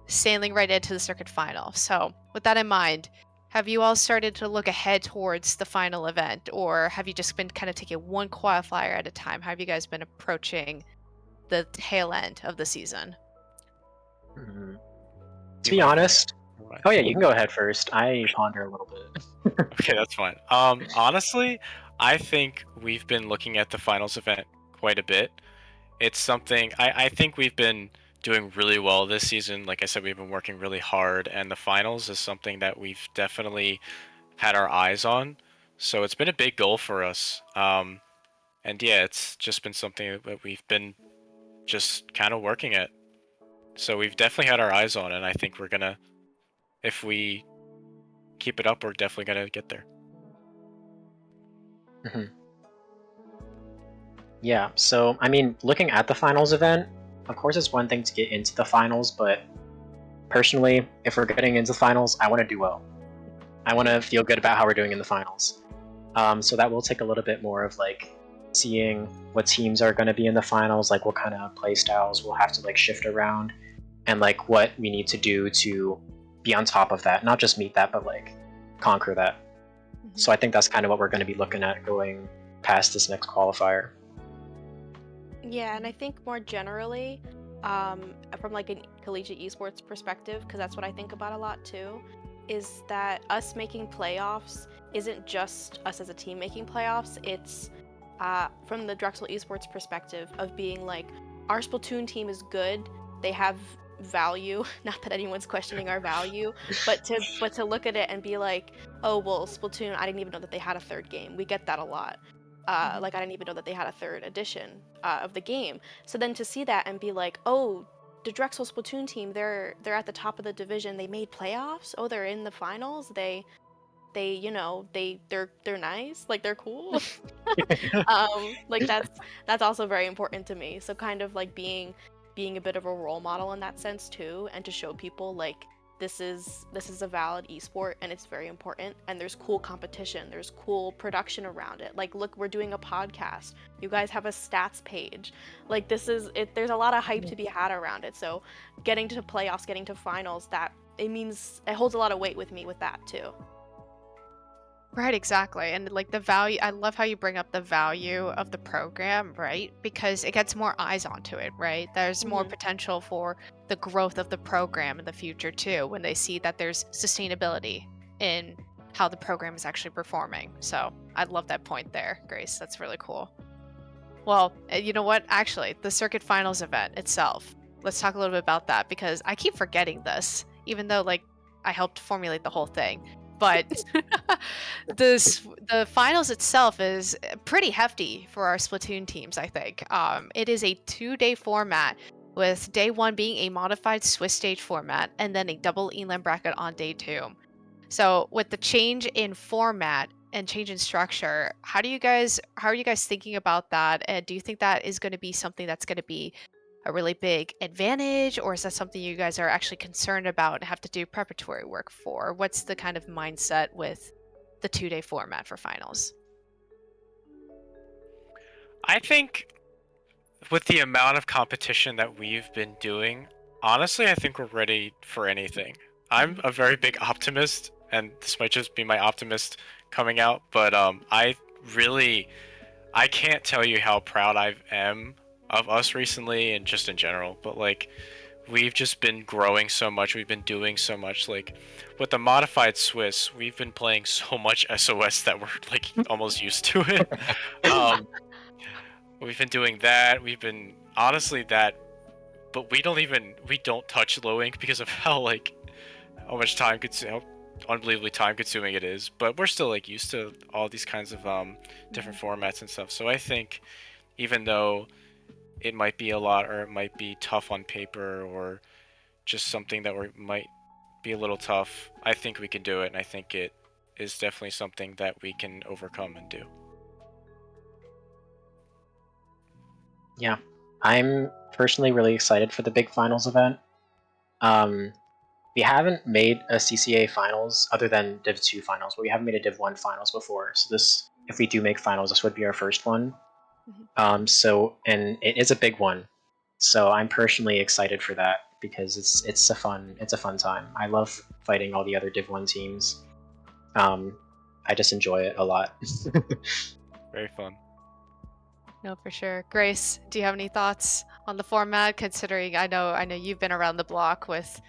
sailing right into the circuit final. So, with that in mind, have you all started to look ahead towards the final event, or have you just been kind of taking one qualifier at a time? How have you guys been approaching the tail end of the season? To be honest, oh yeah, you can go ahead first. I ponder a little bit. Okay, that's fine. Honestly, I think we've been looking at the finals event quite a bit. It's something I think we've been doing really well this season. Like I said, we've been working really hard, and the finals is something that we've definitely had our eyes on. So it's been a big goal for us. And yeah, it's just been something that we've been just kind of working at. So we've definitely had our eyes on it, and I think we're gonna, if we keep it up, we're definitely gonna get there. Yeah, so I mean, looking at the finals event, of course it's one thing to get into the finals, but personally, if we're getting into the finals, I want to do well. I want to feel good about how we're doing in the finals. So that will take a little bit more of like seeing what teams are going to be in the finals, like what kind of play styles we'll have to like shift around, and like what we need to do to be on top of that, not just meet that, but like conquer that. So I think that's kind of what we're going to be looking at going past this next qualifier. Yeah, and I think more generally, from like a collegiate esports perspective, because that's what I think about a lot too, is that us making playoffs isn't just us as a team making playoffs. It's from the Drexel esports perspective of being like, our Splatoon team is good. They have value. Not that anyone's questioning our value, but to look at it and be like, oh well, Splatoon, I didn't even know that they had a third game. We get that a lot. Like I didn't even know that they had a third edition of the game. So then to see that and be like, oh, the Drexel Splatoon team, they're at the top of the division. They made playoffs. Oh, they're in the finals. They're nice. Like they're cool. Like that's also very important to me. So kind of like being a bit of a role model in that sense too, and to show people like this is a valid esport and it's very important, and there's cool competition, there's cool production around it. Like look, we're doing a podcast, you guys have a stats page, like this is it. There's a lot of hype to be had around it. So getting to playoffs, getting to finals, that it holds a lot of weight with me with that too. Right, exactly. And like the value, I love how you bring up the value of the program, right? Because it gets more eyes onto it, right? There's more potential for the growth of the program in the future too, when they see that there's sustainability in how the program is actually performing. So I love that point there, Grace. That's really cool. Well, you know what? Actually, the circuit finals event itself, let's talk a little bit about that, because I keep forgetting this, even though like I helped formulate the whole thing. But the finals itself is pretty hefty for our Splatoon teams, I think. It is a 2-day format with day 1 being a modified Swiss stage format and then a double Elam bracket on day 2. So with the change in format and change in structure, how are you guys thinking about that? And do you think that is going to be something that's going to be a really big advantage, or is that something you guys are actually concerned about and have to do preparatory work for? What's the kind of mindset with the 2-day format for finals? I think with the amount of competition that we've been doing, honestly, I think we're ready for anything. I'm a very big optimist, and this might just be my optimist coming out, but I can't tell you how proud I am of us recently and just in general, but like we've just been growing so much, we've been doing so much. Like with the modified Swiss, we've been playing so much SOS that we're like almost used to it. um we've been doing that, we've been honestly that, but we don't touch low ink because of how much time how unbelievably time consuming it is, but we're still like used to all these kinds of different formats and stuff. So I think even though it might be a lot or it might be tough on paper or just something that might be a little tough, I think we can do it, and I think it is definitely something that we can overcome and do. Yeah, I'm personally really excited for the big finals event. We haven't made a CCA finals other than Div 2 finals, but we haven't made a Div 1 finals before. So this, if we do make finals, this would be our first one. And it is a big one. So I'm personally excited for that because it's a fun time. I love fighting all the other Div 1 teams. I just enjoy it a lot. Very fun. No, for sure. Grace, do you have any thoughts on the format? Considering I know you've been around the block with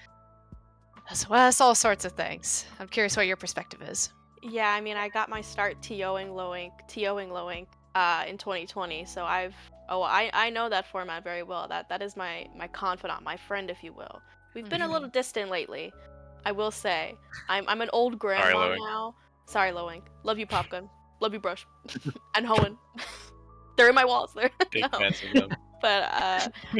SOS, all sorts of things. I'm curious what your perspective is. Yeah, I mean, I got my start TOing low ink in 2020, so I know that format very well. That is my confidant, my friend, if you will. We've been a little distant lately, I will say. I'm an old grandma Loink. now. Sorry, low ink. Love you, Popgun. Love you, Brush. And Hoenn. They're in my walls. They're Big no. fans of them. But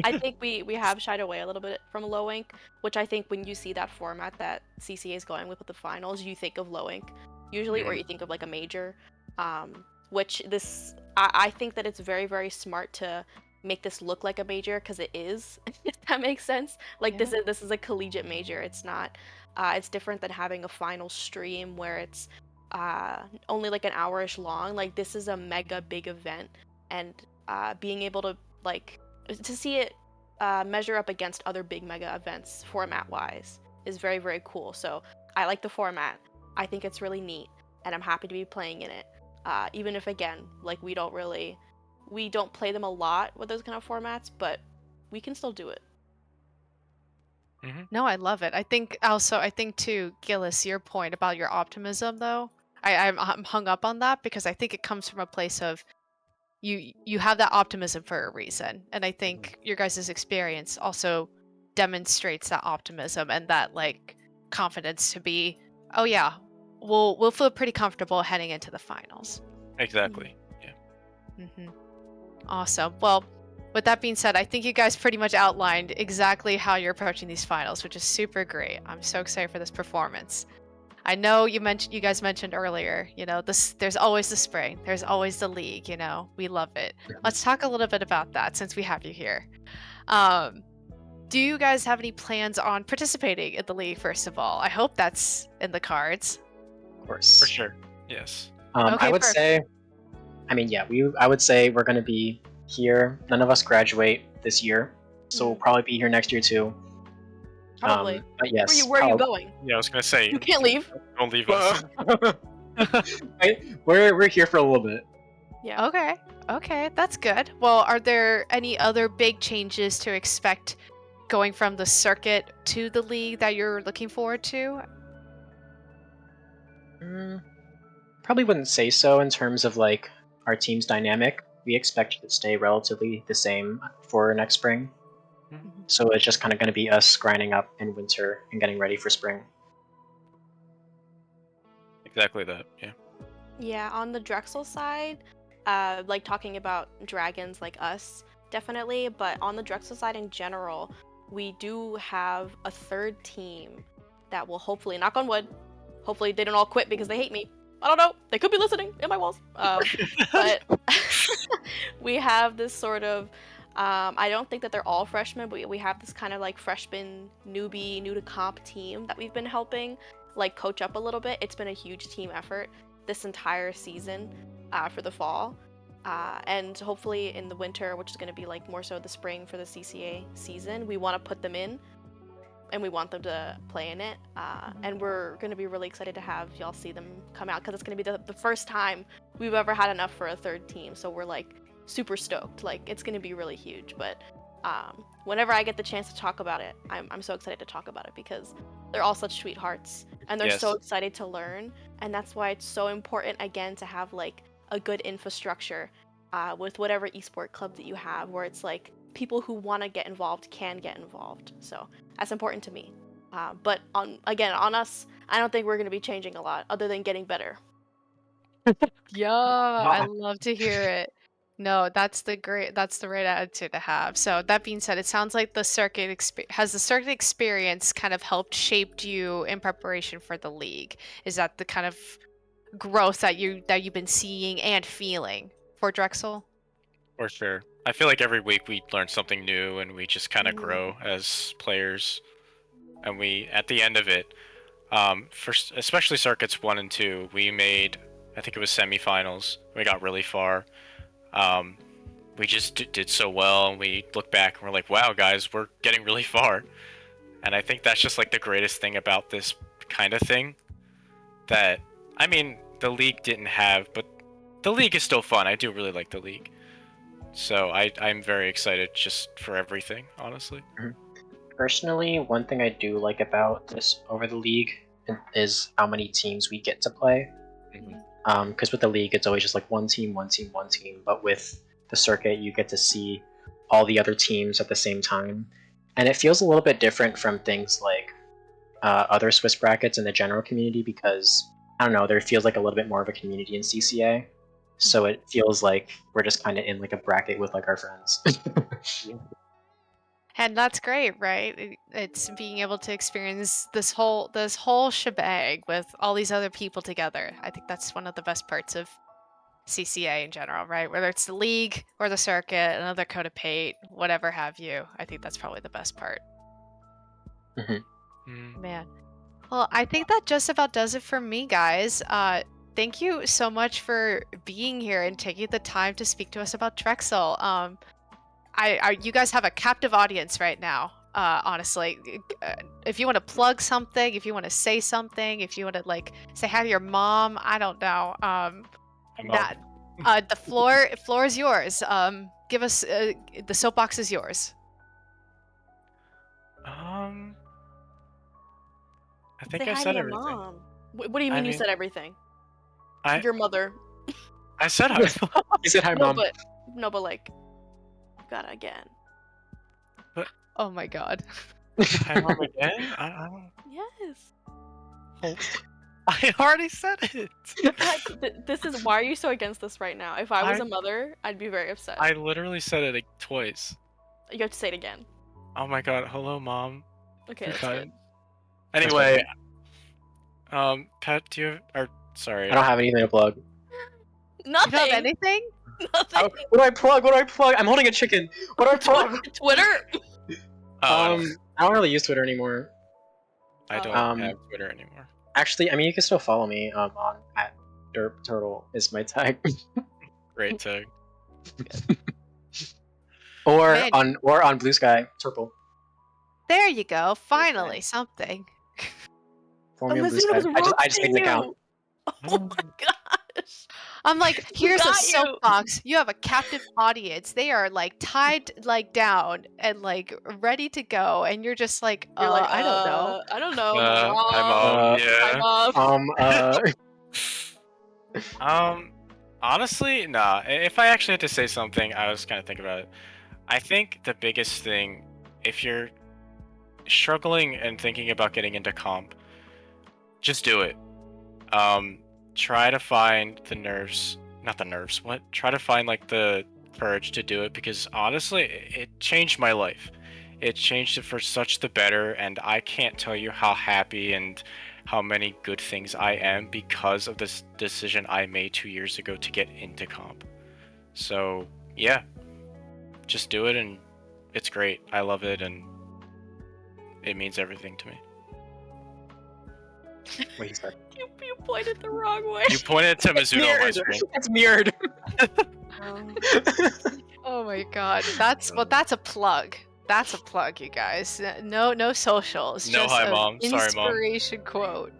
I think we have shied away a little bit from low ink, which I think when you see that format that CCA is going with the finals, you think of low ink usually, or you think of like a major. Which I think that it's very, very smart to make this look like a major because it is, if that makes sense. Like this is a collegiate major. It's not. It's different than having a final stream where it's only like an hour-ish long. Like this is a mega big event, and being able to see it measure up against other big mega events format wise is very, very cool. So I like the format. I think it's really neat, and I'm happy to be playing in it. Even if again, like we don't play them a lot with those kind of formats, but we can still do it. No, I love it. I think too, Gillis, your point about your optimism though, I'm hung up on that because I think it comes from a place of you have that optimism for a reason, and I think your guys' experience also demonstrates that optimism and that like confidence to be, oh yeah, we'll feel pretty comfortable heading into the finals. Exactly. Yeah. Awesome. Well, with that being said, I think you guys pretty much outlined exactly how you're approaching these finals, which is super great. I'm so excited for this performance. I know you guys mentioned earlier, there's always the spring, there's always the league, we love it. Let's talk a little bit about that since we have you here. Do you guys have any plans on participating in the league, first of all? I hope that's in the cards. Of course. For sure. Yes. I would say, I would say we're going to be here. None of us graduate this year, so we'll probably be here next year too. Probably. But yes. Where are you going? Yeah, I was gonna say. You can't leave. Don't leave us. We're here for a little bit. Yeah. Okay, that's good. Well, are there any other big changes to expect going from the circuit to the league that you're looking forward to? Probably wouldn't say so in terms of like our team's dynamic. We expect it to stay relatively the same for next spring. So it's just kind of going to be us grinding up in winter and getting ready for spring. Exactly that. Yeah. Yeah, on the Drexel side, like talking about dragons like us, definitely. But on the Drexel side in general, we do have a third team that will hopefully, knock on wood, hopefully they don't all quit because they hate me. I don't know. They could be listening in my walls. But we have this sort of. I don't think that they're all freshmen, but we have this kind of like freshman, newbie, new to comp team that we've been helping like coach up a little bit. It's been a huge team effort this entire season for the fall. And hopefully in the winter, which is going to be like more so the spring for the CCA season, we want to put them in and we want them to play in it. And we're going to be really excited to have y'all see them come out because it's going to be the first time we've ever had enough for a third team. So we're like super stoked. Like it's going to be really huge. But whenever I get the chance to talk about it, I'm so excited to talk about it because they're all such sweethearts and they're so excited to learn. And that's why it's so important, again, to have like a good infrastructure with whatever esport club that you have where it's like people who want to get involved can get involved. So that's important to me. But on us, I don't think we're going to be changing a lot other than getting better. Yeah, I love to hear it. No, that's the right attitude to have. So that being said, it sounds like the has the circuit experience kind of helped shaped you in preparation for the league. Is that the kind of growth that you've been seeing and feeling for Drexel? For sure. I feel like every week we learn something new and we just kind of grow as players. And we, at the end of it, especially circuits 1 and 2, we made, I think it was semifinals. We got really far. We just did so well, and we look back and we're like, wow, guys, we're getting really far. And I think that's just like the greatest thing about this kind of thing that, I mean, the league didn't have, but the league is still fun. I do really like the league. So I'm very excited just for everything, honestly. Personally, one thing I do like about this over the league is how many teams we get to play. Because with the league, it's always just like one team. But with the circuit, you get to see all the other teams at the same time. And it feels a little bit different from things like other Swiss brackets in the general community because, I don't know, there feels like a little bit more of a community in CCA. So it feels like we're just kind of in like a bracket with like our friends. And that's great, right? It's being able to experience this whole shebang with all these other people together. I think that's one of the best parts of CCA in general, right? Whether it's the league or the circuit, another code of Pate, whatever have you. I think that's probably the best part. Man. Well, I think that just about does it for me, guys. Thank you so much for being here and taking the time to speak to us about Drexel. You guys have a captive audience right now. Honestly, if you want to plug something, if you want to say something, if you want to like say hi to your mom, I don't know. The floor is yours. Give us the soapbox is yours. I think say I hi said to your everything. mom. What do you mean you said everything? Your mother. I said hi. You said hi, Mom. No, but like, gotta again. But oh my God. Hi, Mom again? I don't. Yes. Oh, I already said it. This is why are you so against this right now? If I was a mother, I'd be very upset. I literally said it like twice. You have to say it again. Oh my God! Hello, Mom. Okay, that's good. Anyway, Pat, do you have, sorry. I don't have anything to plug. Nothing. You don't have anything? Nothing. What do I plug? I'm holding a chicken. What do I plug? Twitter. I don't really use Twitter anymore. I don't have Twitter anymore. Actually, I mean, you can still follow me on @derpturtle is my tag. Great tag. or on Blue Sky Turple. There you go. Finally, something. Follow me on Blue Sky. I just made an account. Oh my gosh. I'm like, here's a soapbox. You have a captive audience. They are like tied like down and like ready to go, and you're just like, I don't know. I don't know. Hi, Mom. Honestly, nah. If I actually had to say something, I was kind of thinking about it. I think the biggest thing, if you're struggling and thinking about getting into comp, just do it. Try to find try to find like the courage to do it because honestly, it changed my life. It changed it for such the better, and I can't tell you how happy and how many good things I am because of this decision I made 2 years ago to get into comp. So yeah, just do it, and it's great. I love it, and it means everything to me. Wait, he said. You pointed the wrong way. You pointed to Mizuno on my screen. It's mirrored. Oh my god, that's a plug. That's a plug, you guys. No socials. No, just hi, an Mom. Sorry, Mom. inspiration quote.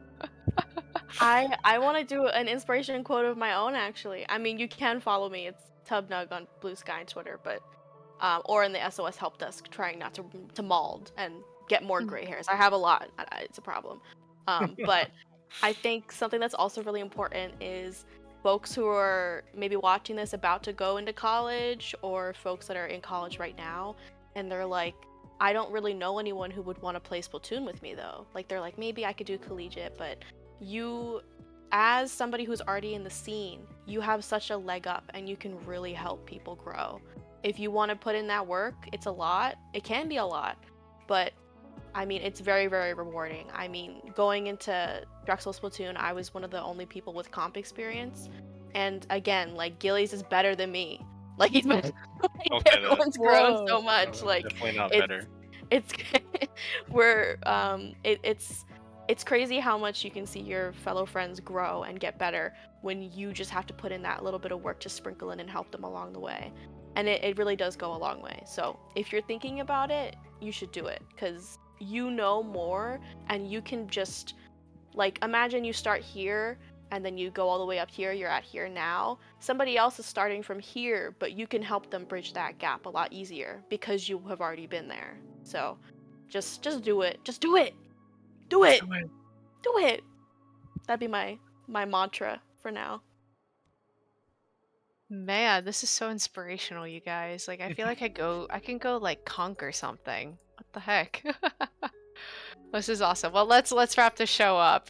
I want to do an inspiration quote of my own, actually. I mean, you can follow me. It's Tubnug on Blue Sky and Twitter, but or in the SOS help desk, trying not to mald and get more gray hairs. I have a lot. It's a problem. But I think something that's also really important is folks who are maybe watching this about to go into college, or folks that are in college right now, and they're like, I don't really know anyone who would want to play Splatoon with me though. Like they're like, maybe I could do collegiate, but you, as somebody who's already in the scene, you have such a leg up and you can really help people grow. If you want to put in that work, it's a lot. It can be a lot, but I mean, it's very, very rewarding. I mean, going into Drexel Splatoon, I was one of the only people with comp experience. And again, like, Gillies is better than me. Like, he's been, Don't say that. everyone's grown Whoa. so much. Like, Definitely not it's, better. it's, we're, it's crazy how much you can see your fellow friends grow and get better when you just have to put in that little bit of work to sprinkle in and help them along the way. And it really does go a long way. So if you're thinking about it, you should do it, because you know more, and you can just, like, imagine you start here and then you go all the way up here, you're at here now. Somebody else is starting from here, but you can help them bridge that gap a lot easier because you have already been there. So just do it. Just do it. Do it. Do it. That'd be my mantra for now. Man, this is so inspirational, you guys. Like, I feel like I can go like conquer something. What the heck? This is awesome. Well, let's wrap this show up.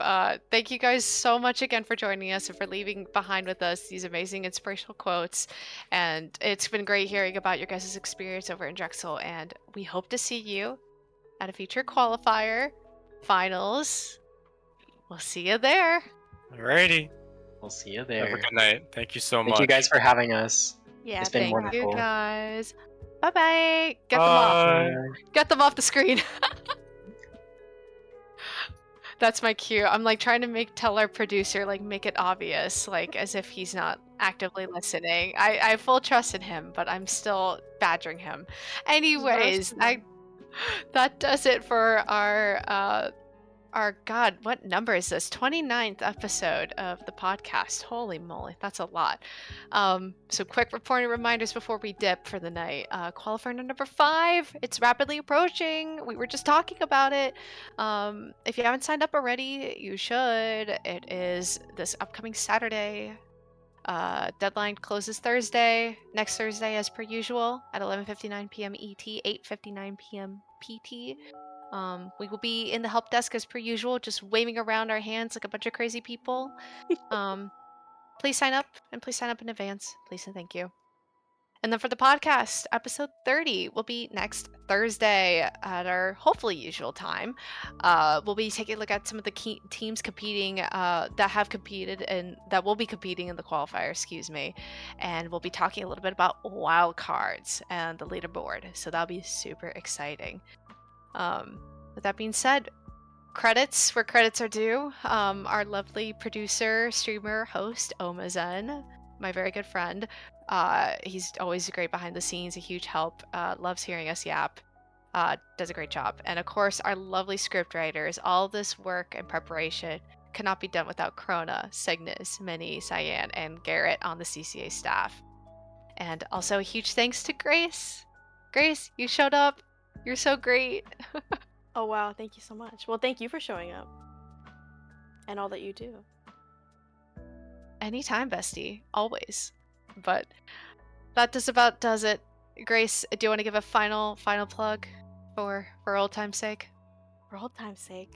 Thank you guys so much again for joining us and for leaving behind with us these amazing inspirational quotes. And it's been great hearing about your guys' experience over in Drexel. And we hope to see you at a future qualifier, finals. We'll see you there. Alrighty. We'll see you Have a there. good night. Thank you so much. Thank you guys for having us. Yeah, It's been Thank wonderful. you guys. Bye bye. Get them off. Bye. Get them off the screen. That's my cue. I'm like trying to tell our producer, like, make it obvious, like as if he's not actively listening. I have full trust in him, but I'm still badgering him. Anyways, that does it for our God, what number is this? 29th episode of the podcast. Holy moly, that's a lot. So quick reporting reminders before we dip for the night. Qualifier number 5, it's rapidly approaching. We were just talking about it. If you haven't signed up already, you should. It is this upcoming Saturday. Deadline closes Thursday, next Thursday as per usual at 11:59 p.m. ET, 8:59 p.m. PT. We will be in the help desk as per usual, just waving around our hands like a bunch of crazy people. Please sign up, and please sign up in advance. Please and thank you. And then for the podcast, episode 30 will be next Thursday at our hopefully usual time. We'll be taking a look at some of the key teams competing that have competed and that will be competing in the qualifier, excuse me. And we'll be talking a little bit about wild cards and the leaderboard. So that'll be super exciting. With that being said, credits where credits are due. Our lovely producer, streamer, host, Omazen, my very good friend. He's always great behind the scenes, a huge help. Loves hearing us yap. Does a great job. And of course, our lovely script writers. All this work and preparation cannot be done without Krona, Cygnus, Minnie, Cyan, and Garrett on the CCA staff. And also a huge thanks to Grace. Grace, you showed up. You're so great. Oh wow, thank you so much. Well, thank you for showing up and all that you do. Anytime, bestie. Always. But that just about does it. Grace, do you want to give a final plug for old time's sake? For old time's sake,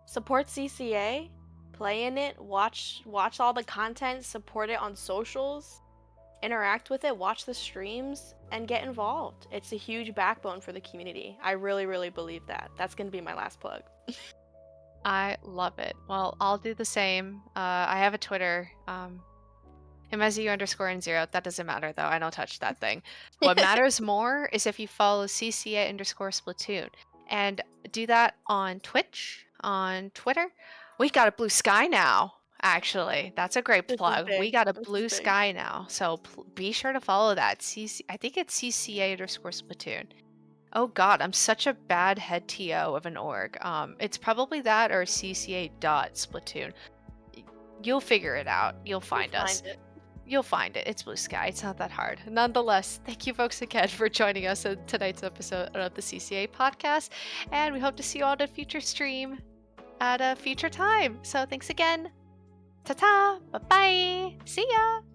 support CCA, play in it, watch all the content, support it on socials. interact with it, watch the streams, and get involved. It's a huge backbone for the community. I really, really believe that. That's going to be my last plug. I love it. Well, I'll do the same. I have a Twitter. MSU_0. That doesn't matter though. I don't touch that thing. What matters more is if you follow CCA_Splatoon and do that on Twitch, on Twitter. We got a Blue Sky now. Actually, that's a great This is plug. We big. got a This is Blue big. Sky now, so be sure to follow that. I think it's CCA_Splatoon. Oh God, I'm such a bad head TO of an org. It's probably that or CCA.Splatoon. You'll figure it out. You'll find us. Find it. You'll find it. It's Blue Sky. It's not that hard. Nonetheless, thank you folks again for joining us in tonight's episode of the CCA podcast, and we hope to see you all at a future stream at a future time. So thanks again. Ta-ta. Bye-bye. See ya.